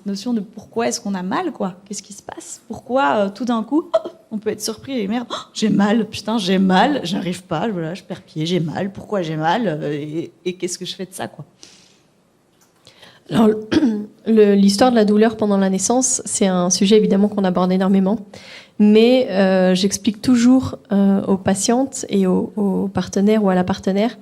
notion de pourquoi est-ce qu'on a mal, quoi. Qu'est-ce qui se passe? Pourquoi tout d'un coup, on peut être surpris et merde, j'ai mal, putain, j'ai mal, j'arrive pas, voilà, je perds pied, j'ai mal, pourquoi j'ai mal et qu'est-ce que je fais de ça, quoi? Alors, l'histoire de la douleur pendant la naissance, c'est un sujet évidemment qu'on aborde énormément, mais j'explique toujours aux patientes et aux partenaires ou à la partenaire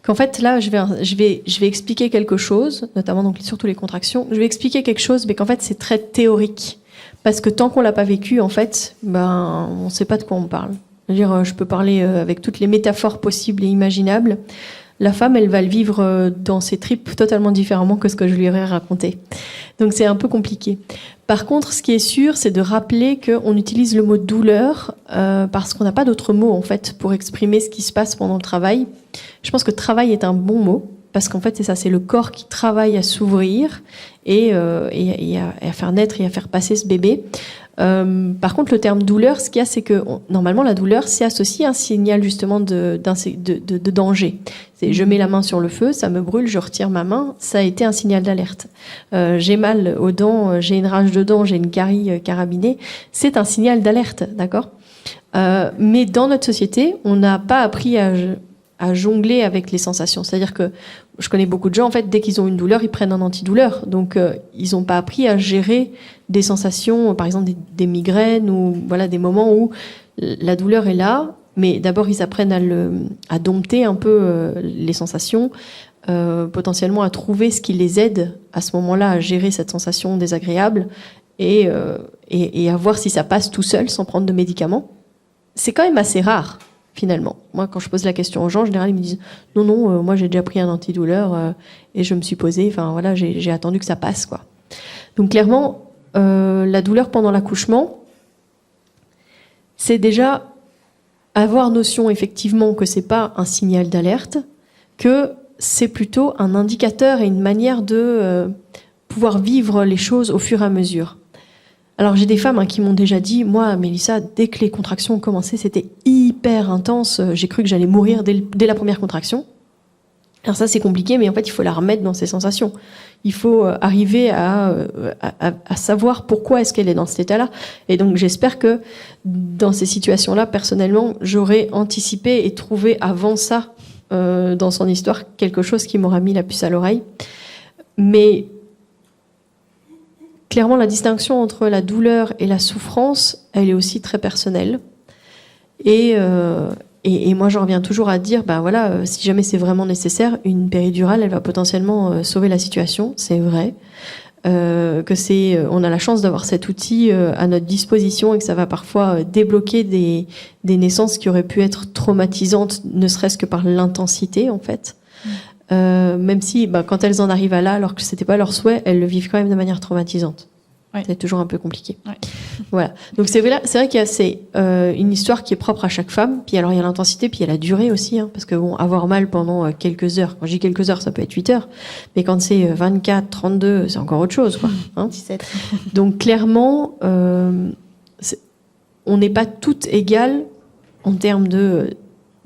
qu'en fait là, je vais expliquer quelque chose, notamment donc surtout les contractions. Je vais expliquer quelque chose, mais qu'en fait c'est très théorique, parce que tant qu'on l'a pas vécu, en fait, on sait pas de quoi on parle. Je peux parler avec toutes les métaphores possibles et imaginables. La femme, elle va le vivre dans ses tripes totalement différemment que ce que je lui aurais raconté. Donc c'est un peu compliqué. Par contre, ce qui est sûr, c'est de rappeler qu'on utilise le mot douleur parce qu'on n'a pas d'autre mot en fait pour exprimer ce qui se passe pendant le travail. Je pense que travail est un bon mot parce qu'en fait, c'est ça, c'est le corps qui travaille à s'ouvrir et à faire naître et à faire passer ce bébé. Par contre, le terme douleur, ce qu'il y a, c'est que normalement, la douleur, c'est associé à un signal justement de danger. C'est, je mets la main sur le feu, ça me brûle, je retire ma main, ça a été un signal d'alerte. J'ai mal aux dents, j'ai une rage de dents, j'ai une carie carabinée, c'est un signal d'alerte, d'accord ? Mais dans notre société, on n'a pas appris à jongler avec les sensations. C'est-à-dire que je connais beaucoup de gens, en fait, dès qu'ils ont une douleur, ils prennent un antidouleur. Donc, ils n'ont pas appris à gérer des sensations, par exemple des migraines ou voilà, des moments où la douleur est là, mais d'abord, ils apprennent à dompter un peu les sensations, potentiellement à trouver ce qui les aide à ce moment-là à gérer cette sensation désagréable et à voir si ça passe tout seul sans prendre de médicaments. C'est quand même assez rare. Finalement, moi, quand je pose la question aux gens, en général, ils me disent non, moi j'ai déjà pris un antidouleur et je me suis posée. Enfin voilà, j'ai attendu que ça passe, quoi. Donc clairement, la douleur pendant l'accouchement, c'est déjà avoir notion effectivement que c'est pas un signal d'alerte, que c'est plutôt un indicateur et une manière de pouvoir vivre les choses au fur et à mesure. Alors j'ai des femmes qui m'ont déjà dit, moi Mélissa, dès que les contractions ont commencé, c'était hyper intense, j'ai cru que j'allais mourir dès la première contraction. Alors ça c'est compliqué, mais en fait il faut la remettre dans ses sensations. Il faut arriver à savoir pourquoi est-ce qu'elle est dans cet état-là. Et donc j'espère que dans ces situations-là, personnellement, j'aurais anticipé et trouvé avant ça, dans son histoire, quelque chose qui m'aura mis la puce à l'oreille. Mais clairement, la distinction entre la douleur et la souffrance, elle est aussi très personnelle. Et moi, j'en reviens toujours à dire, voilà, si jamais c'est vraiment nécessaire, une péridurale, elle va potentiellement sauver la situation, c'est vrai. On a la chance d'avoir cet outil à notre disposition et que ça va parfois débloquer des naissances qui auraient pu être traumatisantes, ne serait-ce que par l'intensité, en fait. Même si, quand elles en arrivent à là, alors que c'était pas leur souhait, elles le vivent quand même de manière traumatisante. Ouais. C'est toujours un peu compliqué. Ouais. Voilà. Donc c'est vrai qu'il y a une histoire qui est propre à chaque femme. Puis alors il y a l'intensité, puis il y a la durée aussi, parce que avoir mal pendant quelques heures. Quand je dis quelques heures, ça peut être 8 heures, mais quand c'est 24, 32, c'est encore autre chose, quoi. 17. Donc clairement, on n'est pas toutes égales en termes de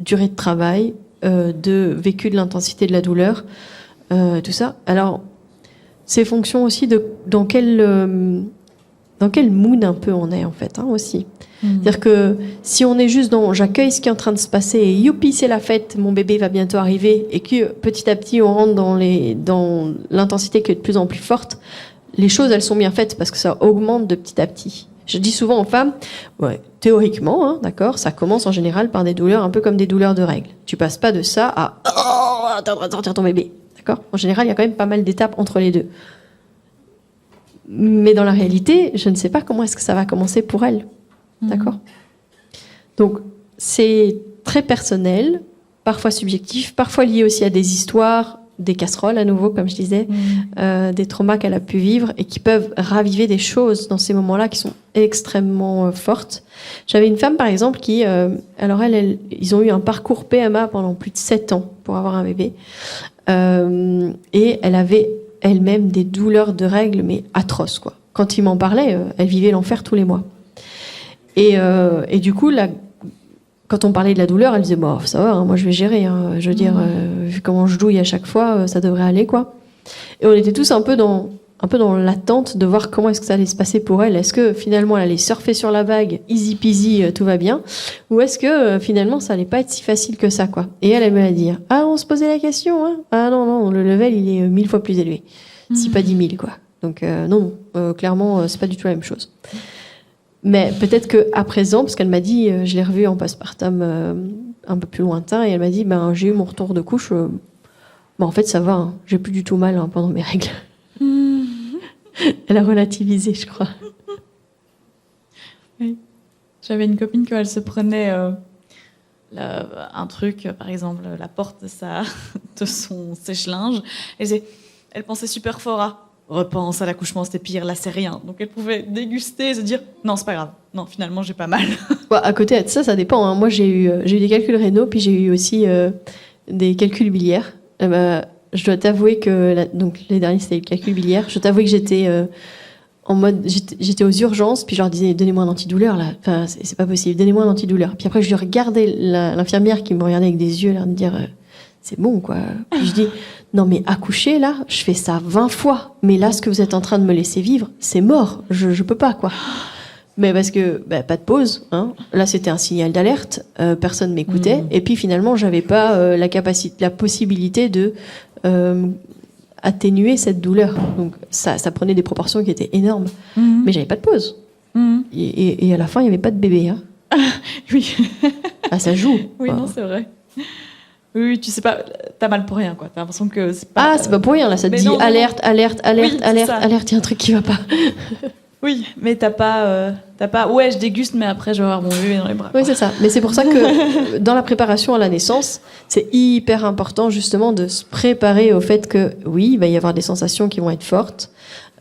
durée de travail, de vécu de l'intensité de la douleur, tout ça. Alors, c'est fonction aussi de dans quel mood un peu on est, en fait, aussi. C'est-à-dire que si on est juste dans j'accueille ce qui est en train de se passer et youpi, c'est la fête, mon bébé va bientôt arriver, et que petit à petit on rentre dans l'intensité qui est de plus en plus forte, les choses elles sont bien faites parce que ça augmente de petit à petit. Je dis souvent aux femmes, théoriquement, d'accord, ça commence en général par des douleurs un peu comme des douleurs de règles. Tu passes pas de ça à t'es en train de sortir ton bébé, d'accord. En général, il y a quand même pas mal d'étapes entre les deux. Mais dans la réalité, je ne sais pas comment est-ce que ça va commencer pour elle, d'accord. Donc c'est très personnel, parfois subjectif, parfois lié aussi à des histoires, des casseroles à nouveau, comme je disais, des traumas qu'elle a pu vivre et qui peuvent raviver des choses dans ces moments-là qui sont extrêmement fortes. J'avais une femme, par exemple, qui, ils ont eu un parcours PMA pendant plus de 7 ans pour avoir un bébé. Et elle avait elle-même des douleurs de règles, mais atroces, quoi. Quand il m'en parlait, elle vivait l'enfer tous les mois. Et du coup, quand on parlait de la douleur, elle disait ça va, moi je vais gérer. Je veux dire, vu comment je douille à chaque fois, ça devrait aller, quoi. Et on était tous un peu dans l'attente de voir comment est-ce que ça allait se passer pour elle. Est-ce que finalement elle allait surfer sur la vague, easy peasy, tout va bien, ou est-ce que finalement ça allait pas être si facile que ça, quoi. Et elle me dit on se posait la question, hein. Ah non, le level il est 1000 fois plus élevé, si pas 10 000, quoi. Donc non, clairement c'est pas du tout la même chose. Mais peut-être qu'à présent, parce qu'elle m'a dit, je l'ai revue en postpartum un peu plus lointain, et elle m'a dit, j'ai eu mon retour de couche, en fait ça va, j'ai plus du tout mal pendant mes règles. Elle a relativisé, je crois. Oui. J'avais une copine quand elle se prenait un truc, par exemple la porte de son sèche-linge, elle pensait super fort à repense à l'accouchement, c'était pire, là c'est rien. Donc elle pouvait déguster et se dire non, c'est pas grave, non, finalement j'ai pas mal. À côté de ça, ça dépend, hein. Moi j'ai eu des calculs rénaux, puis j'ai eu aussi des calculs biliaires. je dois t'avouer que donc les derniers c'était le calcul biliaire. Je dois t'avouer que j'étais en mode, j'étais aux urgences, puis je leur disais donnez-moi un antidouleur là. Enfin, c'est pas possible, donnez-moi un antidouleur. Puis après je regardais l'infirmière qui me regardait avec des yeux, l'air de dire c'est bon quoi. Puis je dis non mais accoucher là, je fais ça 20 fois. Mais là ce que vous êtes en train de me laisser vivre, c'est mort. Je peux pas quoi. Mais parce que pas de pause. Hein. Là c'était un signal d'alerte. Personne m'écoutait. Et puis finalement j'avais pas la possibilité de atténuer cette douleur. Donc ça prenait des proportions qui étaient énormes. Mais j'avais pas de pause. Et à la fin, il n'y avait pas de bébé. Hein. Oui. Ah, ça joue. Oui, non, c'est vrai. Oui, tu sais pas, t'as mal pour rien, quoi. T'as l'impression que c'est pas... Ah, c'est pas pour rien, là. Ça te dit non, alerte, alerte, alerte, oui, alerte, alerte, il y a un truc qui va pas. Oui, mais t'as pas... Ouais, je déguste, mais après, je vais avoir mon bébé dans les bras. Oui, c'est ça. Mais c'est pour ça que dans la préparation à la naissance, c'est hyper important, justement, de se préparer au fait que, oui, il va y avoir des sensations qui vont être fortes.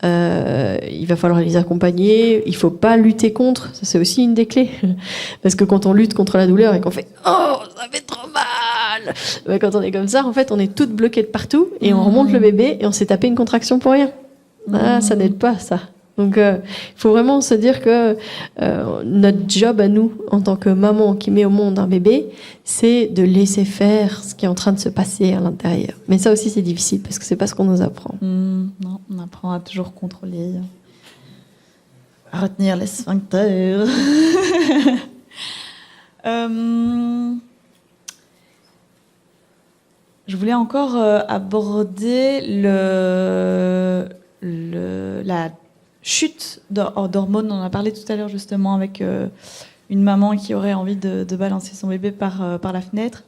Il va falloir les accompagner. Il faut pas lutter contre. Ça, c'est aussi une des clés. Parce que quand on lutte contre la douleur et qu'on fait « Oh, ça fait trop mal !» Quand on est comme ça, en fait, on est toutes bloquées de partout et on remonte le bébé et on s'est tapé une contraction pour rien. Ah, ça n'aide pas, ça. Donc, il faut vraiment se dire que notre job à nous, en tant que maman qui met au monde un bébé, c'est de laisser faire ce qui est en train de se passer à l'intérieur. Mais ça aussi, c'est difficile parce que c'est pas ce qu'on nous apprend. Non, on apprend à toujours contrôler, à retenir les sphincters. Je voulais encore aborder la chute d'hormones. On en a parlé tout à l'heure justement avec une maman qui aurait envie de balancer son bébé par la fenêtre.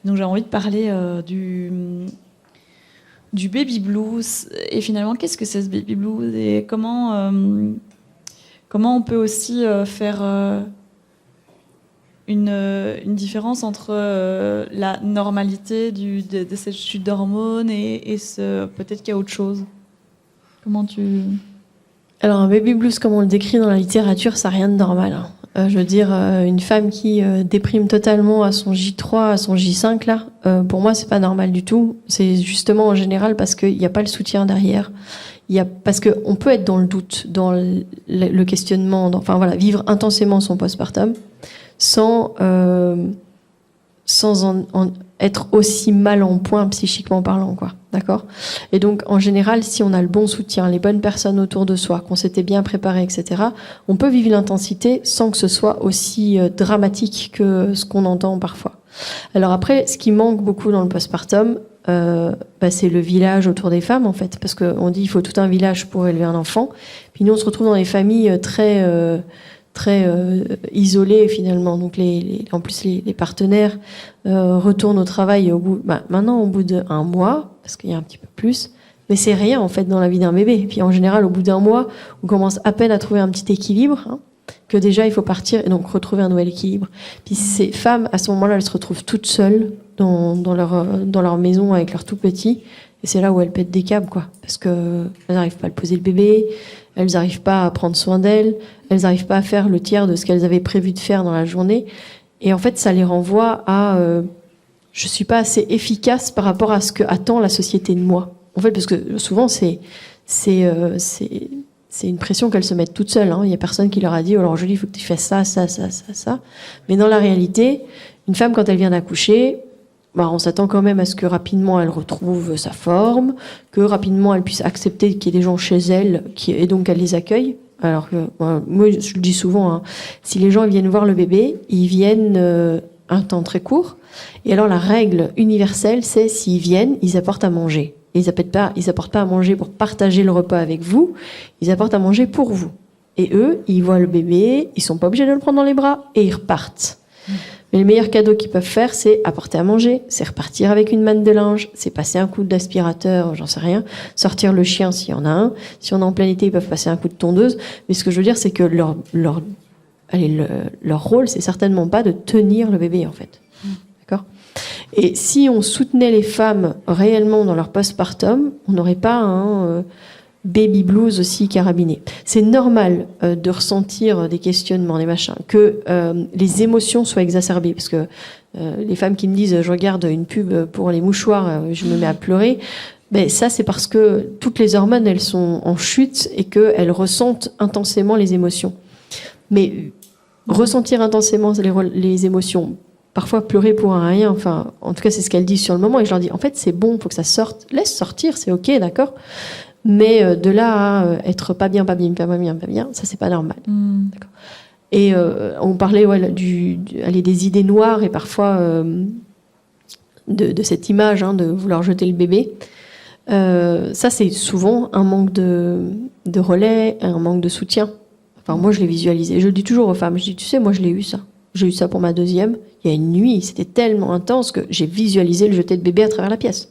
Donc j'ai envie de parler du baby blues. Et finalement, qu'est-ce que c'est ce baby blues et comment on peut aussi faire une différence entre la normalité de cette chute d'hormones et peut-être qu'il y a autre chose. Comment tu... Alors un baby blues, comme on le décrit dans la littérature, ça n'a rien de normal. Hein. Je veux dire, une femme qui déprime totalement à son J3, à son J5, là, pour moi, c'est pas normal du tout. C'est justement en général parce qu'il n'y a pas le soutien derrière. Parce qu'on peut être dans le doute, dans le questionnement, enfin voilà, vivre intensément son postpartum sans être aussi mal en point psychiquement parlant, quoi. D'accord ? Et donc, en général, si on a le bon soutien, les bonnes personnes autour de soi, qu'on s'était bien préparé, etc., on peut vivre l'intensité sans que ce soit aussi dramatique que ce qu'on entend parfois. Alors après, ce qui manque beaucoup dans le postpartum, c'est le village autour des femmes, en fait, parce qu'on dit qu'il faut tout un village pour élever un enfant. Puis nous, on se retrouve dans des familles très isolés finalement. Donc en plus les partenaires retournent au travail maintenant au bout d'un mois, parce qu'il y a un petit peu plus, mais c'est rien en fait dans la vie d'un bébé. Et puis en général, au bout d'un mois, on commence à peine à trouver un petit équilibre, hein, que déjà il faut partir et donc retrouver un nouvel équilibre. Puis ces femmes, à ce moment-là, elles se retrouvent toutes seules dans leur maison avec leur tout petit. Et c'est là où elles pètent des câbles, quoi. Parce que elles n'arrivent pas à le poser le bébé, elles n'arrivent pas à prendre soin d'elles, elles n'arrivent pas à faire le tiers de ce qu'elles avaient prévu de faire dans la journée. Et en fait, ça les renvoie à je suis pas assez efficace par rapport à ce que attend la société de moi. En fait, parce que souvent, c'est une pression qu'elles se mettent toutes seules. Hein. Il y a personne qui leur a dit, alors Julie, il faut que tu fasses ça, ça, ça, ça, ça. Mais dans la réalité, une femme, quand elle vient d'accoucher, on s'attend quand même à ce que rapidement elle retrouve sa forme, que rapidement elle puisse accepter qu'il y ait des gens chez elle et donc qu'elle les accueille. Alors que moi je le dis souvent, hein, si les gens viennent voir le bébé, ils viennent un temps très court. Et alors la règle universelle, c'est s'ils viennent, ils apportent à manger. Et ils apportent pas à manger pour partager le repas avec vous, ils apportent à manger pour vous. Et eux, ils voient le bébé, ils sont pas obligés de le prendre dans les bras et ils repartent. Mais le meilleur cadeau qu'ils peuvent faire, c'est apporter à manger, c'est repartir avec une manne de linge, c'est passer un coup d'aspirateur, j'en sais rien, sortir le chien s'il y en a un. Si on est en plein été, ils peuvent passer un coup de tondeuse. Mais ce que je veux dire, c'est que leur rôle, c'est certainement pas de tenir le bébé, en fait. D'accord ? Et si on soutenait les femmes réellement dans leur postpartum, on n'aurait pas un baby blues aussi carabiné. C'est normal de ressentir des questionnements, des machins, que les émotions soient exacerbées, parce que les femmes qui me disent je regarde une pub pour les mouchoirs, je me mets à pleurer. Ben, ça, c'est parce que toutes les hormones, elles sont en chute et qu'elles ressentent intensément les émotions. Mais ressentir intensément les émotions, parfois pleurer pour un rien, enfin, en tout cas, c'est ce qu'elles disent sur le moment. Et je leur dis, en fait, c'est bon, il faut que ça sorte. Laisse sortir, c'est OK, d'accord. Mais de là à être pas bien, ça, c'est pas normal. D'accord. Et on parlait des idées noires et parfois de cette image de vouloir jeter le bébé. Ça, c'est souvent un manque de relais, un manque de soutien. Enfin, moi, je l'ai visualisé. Je le dis toujours aux femmes. Je dis, tu sais, moi, je l'ai eu ça. J'ai eu ça pour ma deuxième. Il y a une nuit, c'était tellement intense que j'ai visualisé le jeter de bébé à travers la pièce.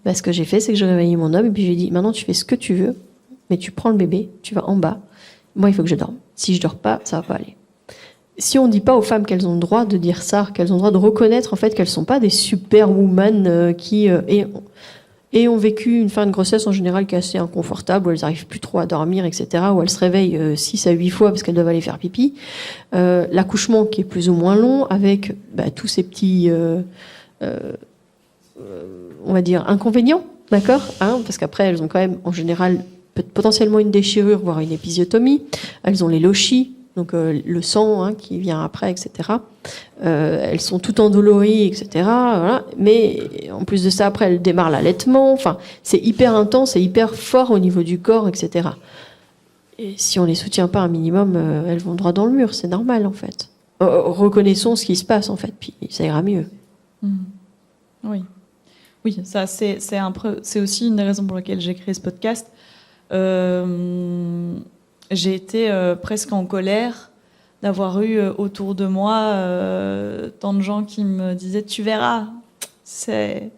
Ben, ce que j'ai fait, c'est que j'ai réveillé mon homme et puis j'ai dit, maintenant, tu fais ce que tu veux, mais tu prends le bébé, tu vas en bas. Moi, il faut que je dorme. Si je dors pas, ça va pas aller. Si on dit pas aux femmes qu'elles ont le droit de dire ça, qu'elles ont le droit de reconnaître en fait qu'elles sont pas des superwoman qui et ont vécu une fin de grossesse en général qui est assez inconfortable, où elles n'arrivent plus trop à dormir, etc., où elles se réveillent 6 à 8 fois parce qu'elles doivent aller faire pipi. L'accouchement qui est plus ou moins long, avec tous ces petits, on va dire, inconvénients, d'accord, parce qu'après, elles ont quand même, en général, potentiellement une déchirure, voire une épisiotomie. Elles ont les lochies, donc le sang qui vient après, etc. Elles sont toutes endolories, etc. Voilà. Mais en plus de ça, après, elles démarrent l'allaitement. Enfin, c'est hyper intense, c'est hyper fort au niveau du corps, etc. Et si on les soutient pas un minimum, elles vont droit dans le mur. C'est normal, en fait. Reconnaissons ce qui se passe, en fait, puis ça ira mieux. Oui. Oui, ça, c'est aussi une des raisons pour lesquelles j'ai créé ce podcast. J'ai été presque en colère d'avoir eu autour de moi tant de gens qui me disaient « Tu verras, c'est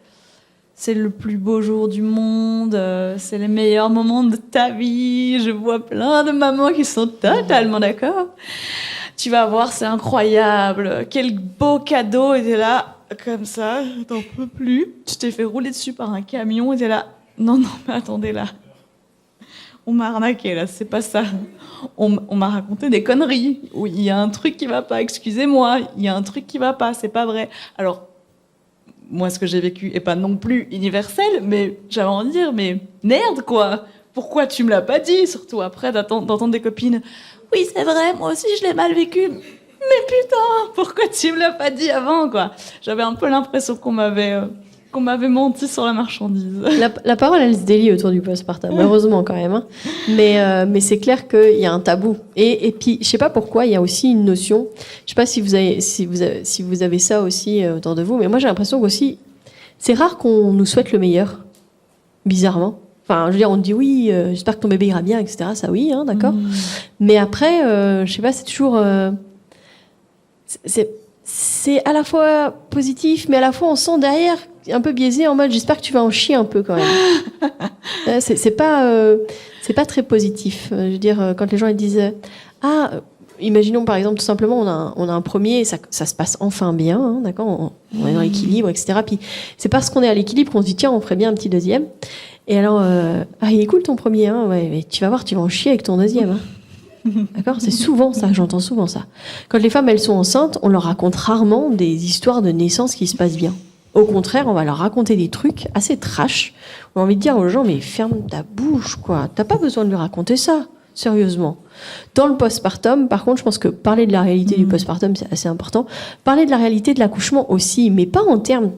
le plus beau jour du monde, c'est les meilleurs moments de ta vie. » Je vois plein de mamans qui sont totalement d'accord. « Tu vas voir, c'est incroyable. Quel beau cadeau. » Et t'es là, comme ça, t'en peux plus. Tu t'es fait rouler dessus par un camion et t'es là « Non, mais attendez là. On m'a arnaqué, là, c'est pas ça. On m'a raconté des conneries. Oui, il y a un truc qui va pas, excusez-moi, il y a un truc qui va pas, c'est pas vrai. » Alors, moi, ce que j'ai vécu est pas non plus universel, mais j'avais envie de dire, mais merde, quoi. Pourquoi tu me l'as pas dit? Surtout après d'entendre des copines. Oui, c'est vrai, moi aussi, je l'ai mal vécu. Mais putain, pourquoi tu me l'as pas dit avant, quoi? J'avais un peu l'impression qu'on m'avait menti sur la marchandise. La parole, elle se délie autour du postpartum, heureusement quand même. Mais c'est clair qu'il y a un tabou. Et puis, je sais pas pourquoi, il y a aussi une notion. Je sais pas si vous avez ça aussi autour de vous, mais moi j'ai l'impression qu'aussi, c'est rare qu'on nous souhaite le meilleur, bizarrement. Enfin, je veux dire, on te dit oui, j'espère que ton bébé ira bien, etc. Ça oui, d'accord. Mais après, je sais pas, c'est toujours, c'est à la fois positif, mais à la fois on sent derrière un peu biaisé en mode j'espère que tu vas en chier un peu quand même. c'est pas très positif. Je veux dire, quand les gens ils disent imaginons par exemple tout simplement on a un premier, ça se passe enfin bien, d'accord, on est dans l'équilibre, etc. Puis c'est parce qu'on est à l'équilibre qu'on se dit tiens on ferait bien un petit deuxième. Et alors il est cool ton premier, ouais, mais tu vas voir, tu vas en chier avec ton deuxième. D'accord, c'est souvent ça, j'entends souvent ça. Quand les femmes elles sont enceintes, on leur raconte rarement des histoires de naissance qui se passent bien. Au contraire, on va leur raconter des trucs assez trash. On a envie de dire aux gens, mais ferme ta bouche, quoi. T'as pas besoin de lui raconter ça, sérieusement. Dans le postpartum, par contre, je pense que parler de la réalité du postpartum, c'est assez important. Parler de la réalité de l'accouchement aussi, mais pas en termes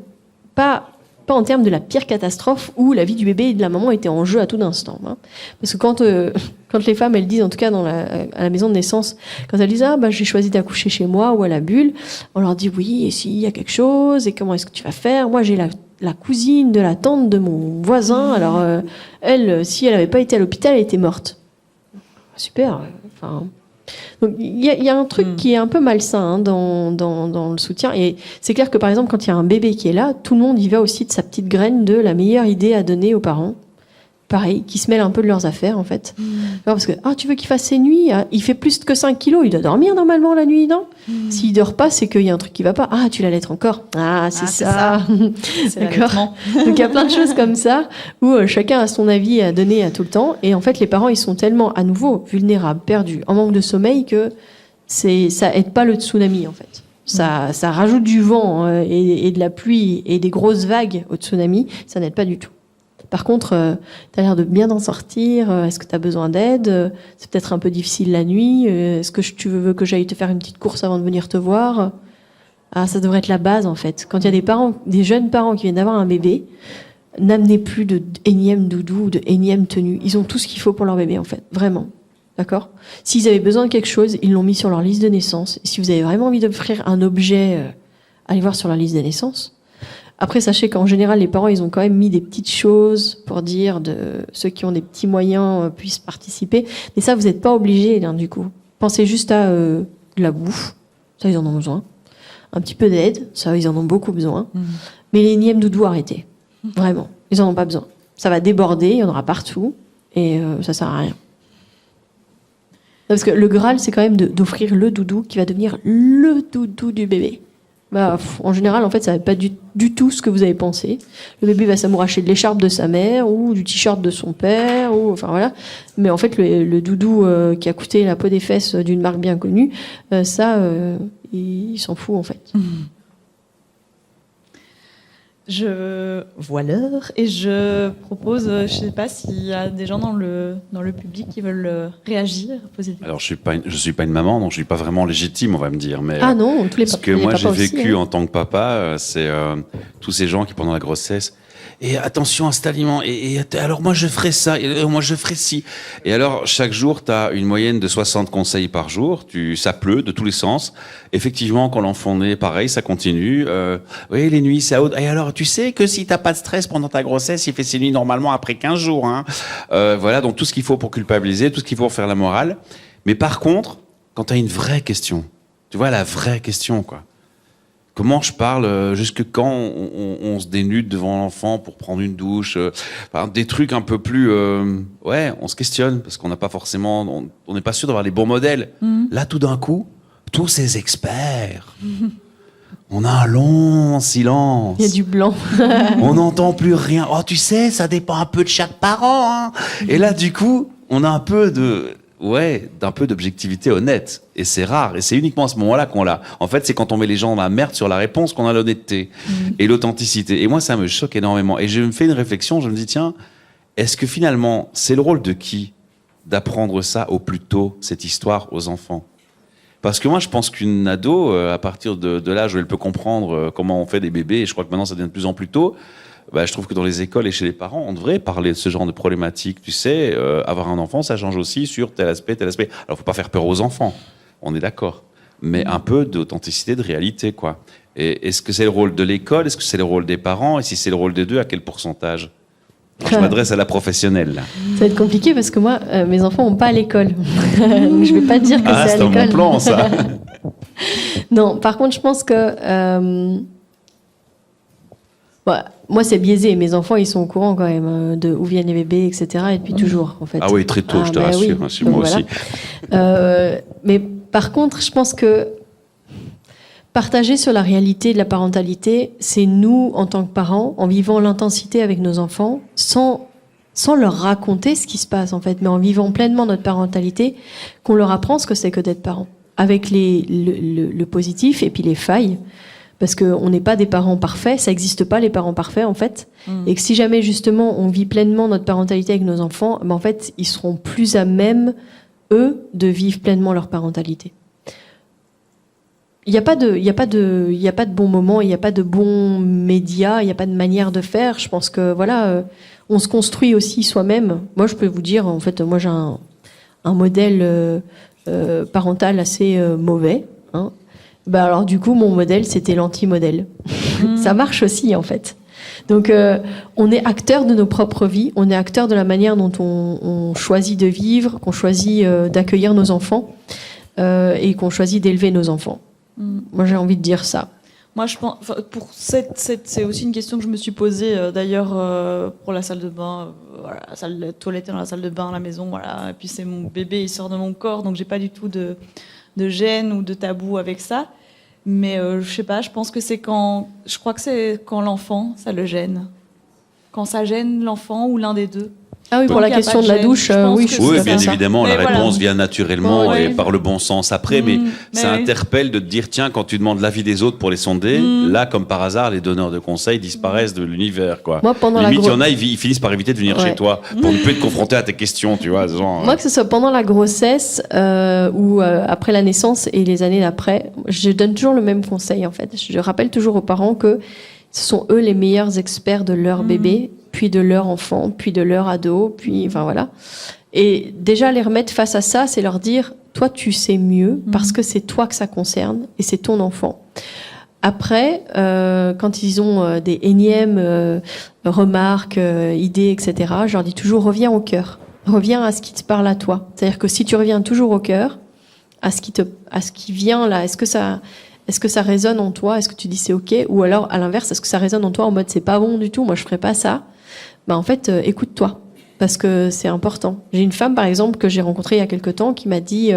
de la pire catastrophe où la vie du bébé et de la maman était en jeu à tout instant. Parce que quand les femmes, elles disent, en tout cas à la maison de naissance, quand elles disent j'ai choisi d'accoucher chez moi ou à la bulle, on leur dit oui, et s'il y a quelque chose, et comment est-ce que tu vas faire? Moi, j'ai la cousine de la tante de mon voisin, alors elle, si elle n'avait pas été à l'hôpital, elle était morte. Super. Donc il y a un truc qui est un peu malsain dans le soutien, et c'est clair que par exemple quand il y a un bébé qui est là, tout le monde y va aussi de sa petite graine de la meilleure idée à donner aux parents, pareil, qui se mêlent un peu de leurs affaires en fait. Parce que tu veux qu'il fasse ses nuits, il fait plus que 5 kilos, il doit dormir normalement la nuit, non? S'il dort pas, c'est qu'il y a un truc qui va pas. Tu l'allaites encore, c'est ça. C'est d'accord. Donc il y a plein de choses comme ça où chacun a son avis à donner à tout le temps, et en fait les parents ils sont tellement à nouveau vulnérables, perdus, en manque de sommeil, que ça aide pas le tsunami en fait. Ça rajoute du vent et de la pluie et des grosses vagues au tsunami. Ça n'aide pas du tout. Par contre, tu as l'air de bien t'en sortir. Est-ce que tu as besoin d'aide? C'est peut-être un peu difficile la nuit. Est-ce que tu veux que j'aille te faire une petite course avant de venir te voir? Ah, ça devrait être la base, en fait. Quand il y a des jeunes parents qui viennent d'avoir un bébé, n'amenez plus de énième doudou ou de énième tenue. Ils ont tout ce qu'il faut pour leur bébé, en fait. Vraiment. D'accord? S'ils avaient besoin de quelque chose, ils l'ont mis sur leur liste de naissance. Et si vous avez vraiment envie d'offrir un objet, allez voir sur la liste de naissance. Après, sachez qu'en général, les parents, ils ont quand même mis des petites choses pour dire de ceux qui ont des petits moyens puissent participer. Mais ça, vous n'êtes pas obligés, là, du coup. Pensez juste à de la bouffe. Ça, ils en ont besoin. Un petit peu d'aide. Ça, ils en ont beaucoup besoin. Mais les énièmes doudous, arrêtez. Vraiment. Ils en ont pas besoin. Ça va déborder, il y en aura partout. Et ça sert à rien. Parce que le Graal, c'est quand même d'offrir le doudou qui va devenir le doudou du bébé. En général, en fait, ça va pas du tout ce que vous avez pensé. Le bébé va s'amouracher de l'écharpe de sa mère ou du t-shirt de son père, enfin voilà. Mais en fait, le doudou qui a coûté la peau des fesses d'une marque bien connue, il s'en fout en fait. Je vois l'heure et je propose, je ne sais pas s'il y a des gens dans le public qui veulent réagir, poser des questions. Alors, je suis pas une maman, donc je suis pas vraiment légitime, on va me dire. Mais ah non, tous les ce que moi j'ai vécu en tant que papa, c'est tous ces gens qui pendant la grossesse. Et attention à cet aliment. Et alors moi je ferai ça. Et moi je ferai ci. Et alors chaque jour tu as une moyenne de 60 conseils par jour. Ça pleut de tous les sens. Effectivement quand l'enfant naît, pareil, ça continue. Oui les nuits c'est haute. Et alors tu sais que si t'as pas de stress pendant ta grossesse, il fait ses nuits normalement après 15 jours. Hein. Voilà donc tout ce qu'il faut pour culpabiliser, tout ce qu'il faut pour faire la morale. Mais par contre quand tu as une vraie question, tu vois la vraie question quoi. Comment je parle, jusque quand on se dénude devant l'enfant pour prendre une douche, des trucs un peu plus... on se questionne, parce qu'on n'a pas forcément... On n'est pas sûr d'avoir les bons modèles. Là, tout d'un coup, tous ces experts, on a un long silence. Il y a du blanc. On n'entend plus rien. Oh, tu sais, ça dépend un peu de chaque parent. Hein. Et là, du coup, on a un peu d'un peu d'objectivité honnête. Et c'est rare. Et c'est uniquement à ce moment-là qu'on l'a. En fait, c'est quand on met les gens dans la merde sur la réponse qu'on a l'honnêteté et l'authenticité. Et moi, ça me choque énormément. Et je me fais une réflexion, je me dis, tiens, est-ce que finalement, c'est le rôle de qui d'apprendre ça au plus tôt, cette histoire, aux enfants? Parce que moi, je pense qu'une ado, à partir de l'âge où elle peut comprendre comment on fait des bébés, et je crois que maintenant, ça devient de plus en plus tôt, je trouve que dans les écoles et chez les parents, on devrait parler de ce genre de problématiques. Tu sais, avoir un enfant, ça change aussi sur tel aspect, tel aspect. Alors, faut pas faire peur aux enfants, on est d'accord. Mais un peu d'authenticité, de réalité, quoi. Et est-ce que c'est le rôle de l'école? Est-ce que c'est le rôle des parents? Et si c'est le rôle des deux, à quel pourcentage? Alors, je m'adresse à la professionnelle, là. Ça va être compliqué parce que moi, mes enfants vont pas à l'école. Donc, je vais pas dire que c'est à l'école. C'est un bon plan, ça. Non, par contre, je pense que... moi, c'est biaisé. Mes enfants, ils sont au courant quand même de où viennent les bébés, etc. Et depuis toujours, en fait. Ah oui, très tôt, je te rassure. Oui. C'est moi aussi. Mais par contre, je pense que partager sur la réalité de la parentalité, c'est nous, en tant que parents, en vivant l'intensité avec nos enfants, sans leur raconter ce qui se passe, en fait, mais en vivant pleinement notre parentalité, qu'on leur apprend ce que c'est que d'être parent. Avec le positif et puis les failles. Parce qu'on n'est pas des parents parfaits, ça n'existe pas les parents parfaits en fait. Et que si jamais justement on vit pleinement notre parentalité avec nos enfants, en fait ils seront plus à même, eux, de vivre pleinement leur parentalité. Il n'y a pas de bon moment, il n'y a pas de bon média, il n'y a pas de manière de faire. Je pense que on se construit aussi soi-même. Moi je peux vous dire, en fait, moi j'ai un modèle parental assez mauvais, hein. Alors du coup, mon modèle, c'était l'anti-modèle. Ça marche aussi, en fait. Donc, on est acteur de nos propres vies, on est acteur de la manière dont on choisit de vivre, qu'on choisit d'accueillir nos enfants et qu'on choisit d'élever nos enfants. Moi, j'ai envie de dire ça. Moi, je pense, c'est aussi une question que je me suis posée d'ailleurs pour la salle de bain, la salle de toilette dans la salle de bain à la maison, voilà. Et puis c'est mon bébé, il sort de mon corps, donc j'ai pas du tout de gêne ou de tabou avec ça. Mais je sais pas, je pense que je crois que c'est quand l'enfant, ça le gêne. Quand ça gêne l'enfant ou l'un des deux. Ah oui, pour la Donc, y a question pas de la gêne. douche, Je pense oui, que je c'est Oui, suis bien ça. évidemment, Mais la voilà. réponse vient naturellement Ouais. et par le bon sens après, mais ça oui. interpelle de te dire, tiens, quand tu demandes l'avis des autres pour les sonder, là, comme par hasard, les donneurs de conseils disparaissent de l'univers, quoi. Moi, pendant Limite, la il y gro- en a, ils finissent par éviter de venir Ouais. chez toi pour ne plus être confrontés à tes questions, tu vois. Genre, Moi, que ce soit pendant la grossesse ou après la naissance et les années d'après, je donne toujours le même conseil, en fait. Je rappelle toujours aux parents que ce sont eux les meilleurs experts de leur bébé, puis de leur enfant, puis de leur ado, puis, enfin voilà. Et déjà, les remettre face à ça, c'est leur dire, toi, tu sais mieux, parce que c'est toi que ça concerne, et c'est ton enfant. Après, quand ils ont des énièmes remarques, idées, etc., je leur dis toujours, reviens au cœur. Reviens à ce qui te parle à toi. C'est-à-dire que si tu reviens toujours au cœur, à ce qui vient là, est-ce que ça résonne en toi? Est-ce que tu dis c'est ok? Ou alors, à l'inverse, est-ce que ça résonne en toi en mode c'est pas bon du tout, moi je ferais pas ça? Ben, en fait, écoute-toi. Parce que c'est important. J'ai une femme, par exemple, que j'ai rencontrée il y a quelque temps, qui m'a dit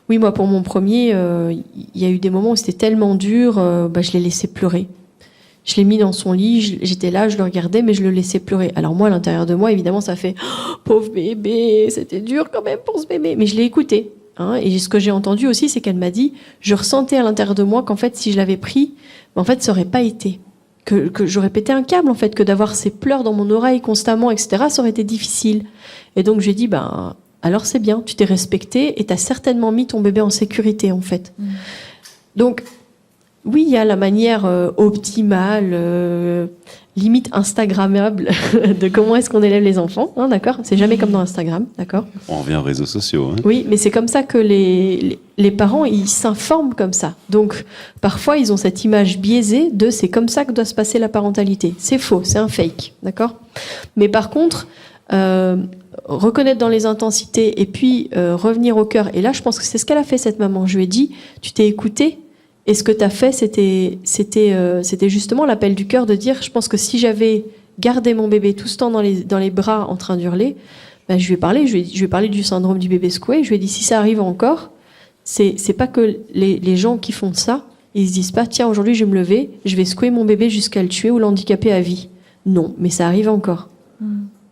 oui, moi, pour mon premier, il y a eu des moments où c'était tellement dur, je l'ai laissé pleurer. Je l'ai mis dans son lit, j'étais là, je le regardais, mais je le laissais pleurer. Alors moi, à l'intérieur de moi, évidemment, ça fait oh, pauvre bébé, c'était dur quand même pour ce bébé. Mais je l'ai écouté. Hein, et ce que j'ai entendu aussi, c'est qu'elle m'a dit, je ressentais à l'intérieur de moi qu'en fait, si je l'avais pris, en fait, ça aurait pas été. Que j'aurais pété un câble, en fait, que d'avoir ces pleurs dans mon oreille constamment, etc., ça aurait été difficile. Et donc, j'ai dit, alors c'est bien, tu t'es respecté et t'as certainement mis ton bébé en sécurité, en fait. Donc, oui, il y a la manière optimale, limite instagrammable de comment est-ce qu'on élève les enfants, hein, d'accord? C'est jamais comme dans Instagram, d'accord? on revient aux réseaux sociaux. Hein. Oui, mais c'est comme ça que les parents, ils s'informent comme ça. Donc, parfois, ils ont cette image biaisée de c'est comme ça que doit se passer la parentalité. C'est faux, c'est un fake, d'accord? Mais par contre, reconnaître dans les intensités et puis revenir au cœur. Et là, je pense que c'est ce qu'elle a fait, cette maman. Je lui ai dit, tu t'es écoutée. Et ce que tu as fait, c'était justement l'appel du cœur de dire, je pense que si j'avais gardé mon bébé tout ce temps dans les bras en train d'hurler, je lui ai parlé du syndrome du bébé secoué. Je lui ai dit, si ça arrive encore, c'est pas que les gens qui font ça, ils se disent pas, tiens, aujourd'hui je vais me lever, je vais secouer mon bébé jusqu'à le tuer ou l'handicaper à vie. Non, mais ça arrive encore.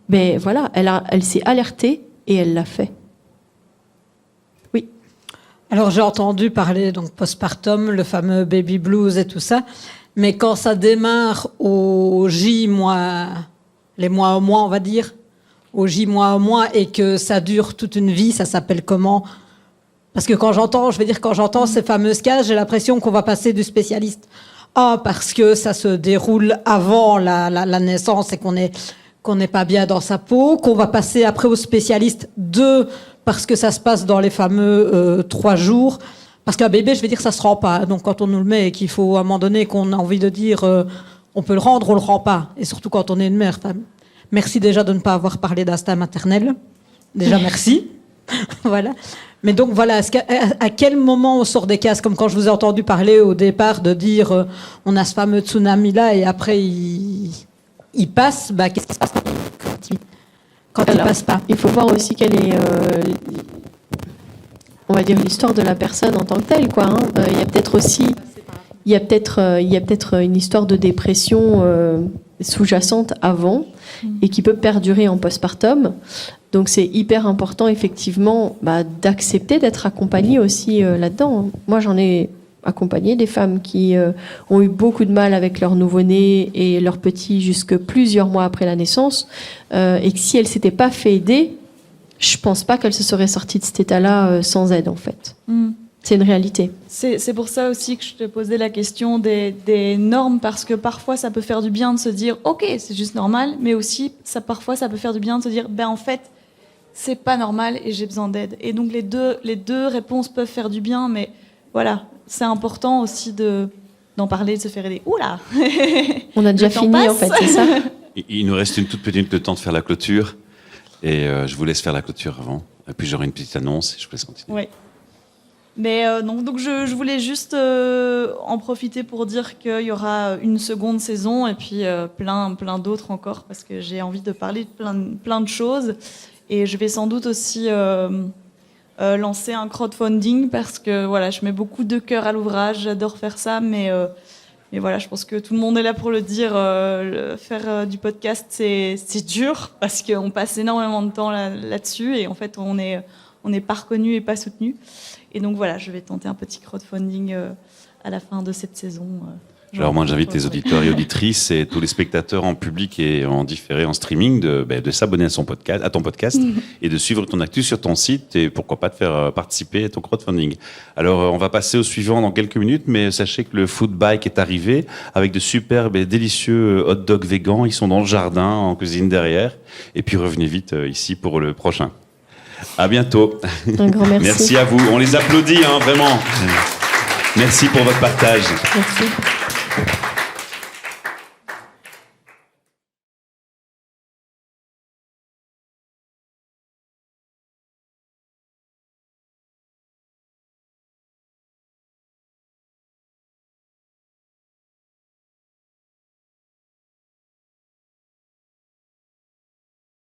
Mais voilà, elle s'est alertée et elle l'a fait. Alors j'ai entendu parler donc postpartum, le fameux baby blues et tout ça, mais quand ça démarre au les mois au mois on va dire, au mois au mois et que ça dure toute une vie, ça s'appelle comment? Parce que quand j'entends ces fameuses cases, j'ai l'impression qu'on va passer du spécialiste parce que ça se déroule avant la naissance et qu'on n'est pas bien dans sa peau, qu'on va passer après au spécialiste 2 parce que ça se passe dans les fameux 3 jours. Parce qu'un bébé, je vais dire, ça se rend pas. Donc quand on nous le met et qu'il faut à un moment donné qu'on a envie de dire on peut le rendre, on le rend pas. Et surtout quand on est une mère. Merci déjà de ne pas avoir parlé d'instinct maternel. Déjà merci. Voilà. Mais donc voilà, à quel moment on sort des cases, comme quand je vous ai entendu parler au départ de dire on a ce fameux tsunami là et après il passe, qu'est-ce qui se passe quand il passe pas? Il faut voir aussi quelle est, on va dire, l'histoire de la personne en tant que telle, quoi. Hein. Il y a peut-être une histoire de dépression sous-jacente avant et qui peut perdurer en postpartum. Donc c'est hyper important effectivement d'accepter d'être accompagné aussi là-dedans. Moi j'en ai accompagné des femmes qui ont eu beaucoup de mal avec leur nouveau-né et leur petit jusque plusieurs mois après la naissance et que si elles s'étaient pas fait aider, je pense pas qu'elles se seraient sorties de cet état-là sans aide en fait. C'est une réalité. C'est pour ça aussi que je te posais la question des normes, parce que parfois ça peut faire du bien de se dire ok, c'est juste normal, mais aussi parfois ça peut faire du bien de se dire en fait c'est pas normal et j'ai besoin d'aide. Et donc les deux réponses peuvent faire du bien, mais voilà, c'est important aussi d'en parler, de se faire aider. Oula. On a déjà fini en fait, c'est ça. Il nous reste une toute petite minute de temps de faire la clôture et je vous laisse faire la clôture avant. Et puis j'aurai une petite annonce et je vous laisse continuer. Oui. Mais non, donc je voulais juste en profiter pour dire qu'il y aura une seconde saison et puis plein d'autres encore, parce que j'ai envie de parler de plein de choses. Et je vais sans doute aussi lancer un crowdfunding, parce que voilà, je mets beaucoup de cœur à l'ouvrage, j'adore faire ça, mais Mais voilà, je pense que tout le monde est là pour le dire. Faire du podcast, c'est dur parce qu'on passe énormément de temps là-dessus et en fait, on n'est pas reconnu et pas soutenu. Et donc voilà, je vais tenter un petit crowdfunding à la fin de cette saison. Alors moi, j'invite les auditeurs et auditrices et tous les spectateurs en public et en différé, en streaming, de s'abonner à ton podcast et de suivre ton actu sur ton site et pourquoi pas de faire participer à ton crowdfunding. Alors, on va passer au suivant dans quelques minutes, mais sachez que le food bike est arrivé avec de superbes et délicieux hot dogs végans. Ils sont dans le jardin, en cuisine derrière. Et puis, revenez vite ici pour le prochain. À bientôt. Un grand merci. Merci à vous. On les applaudit, vraiment. Merci pour votre partage. Merci.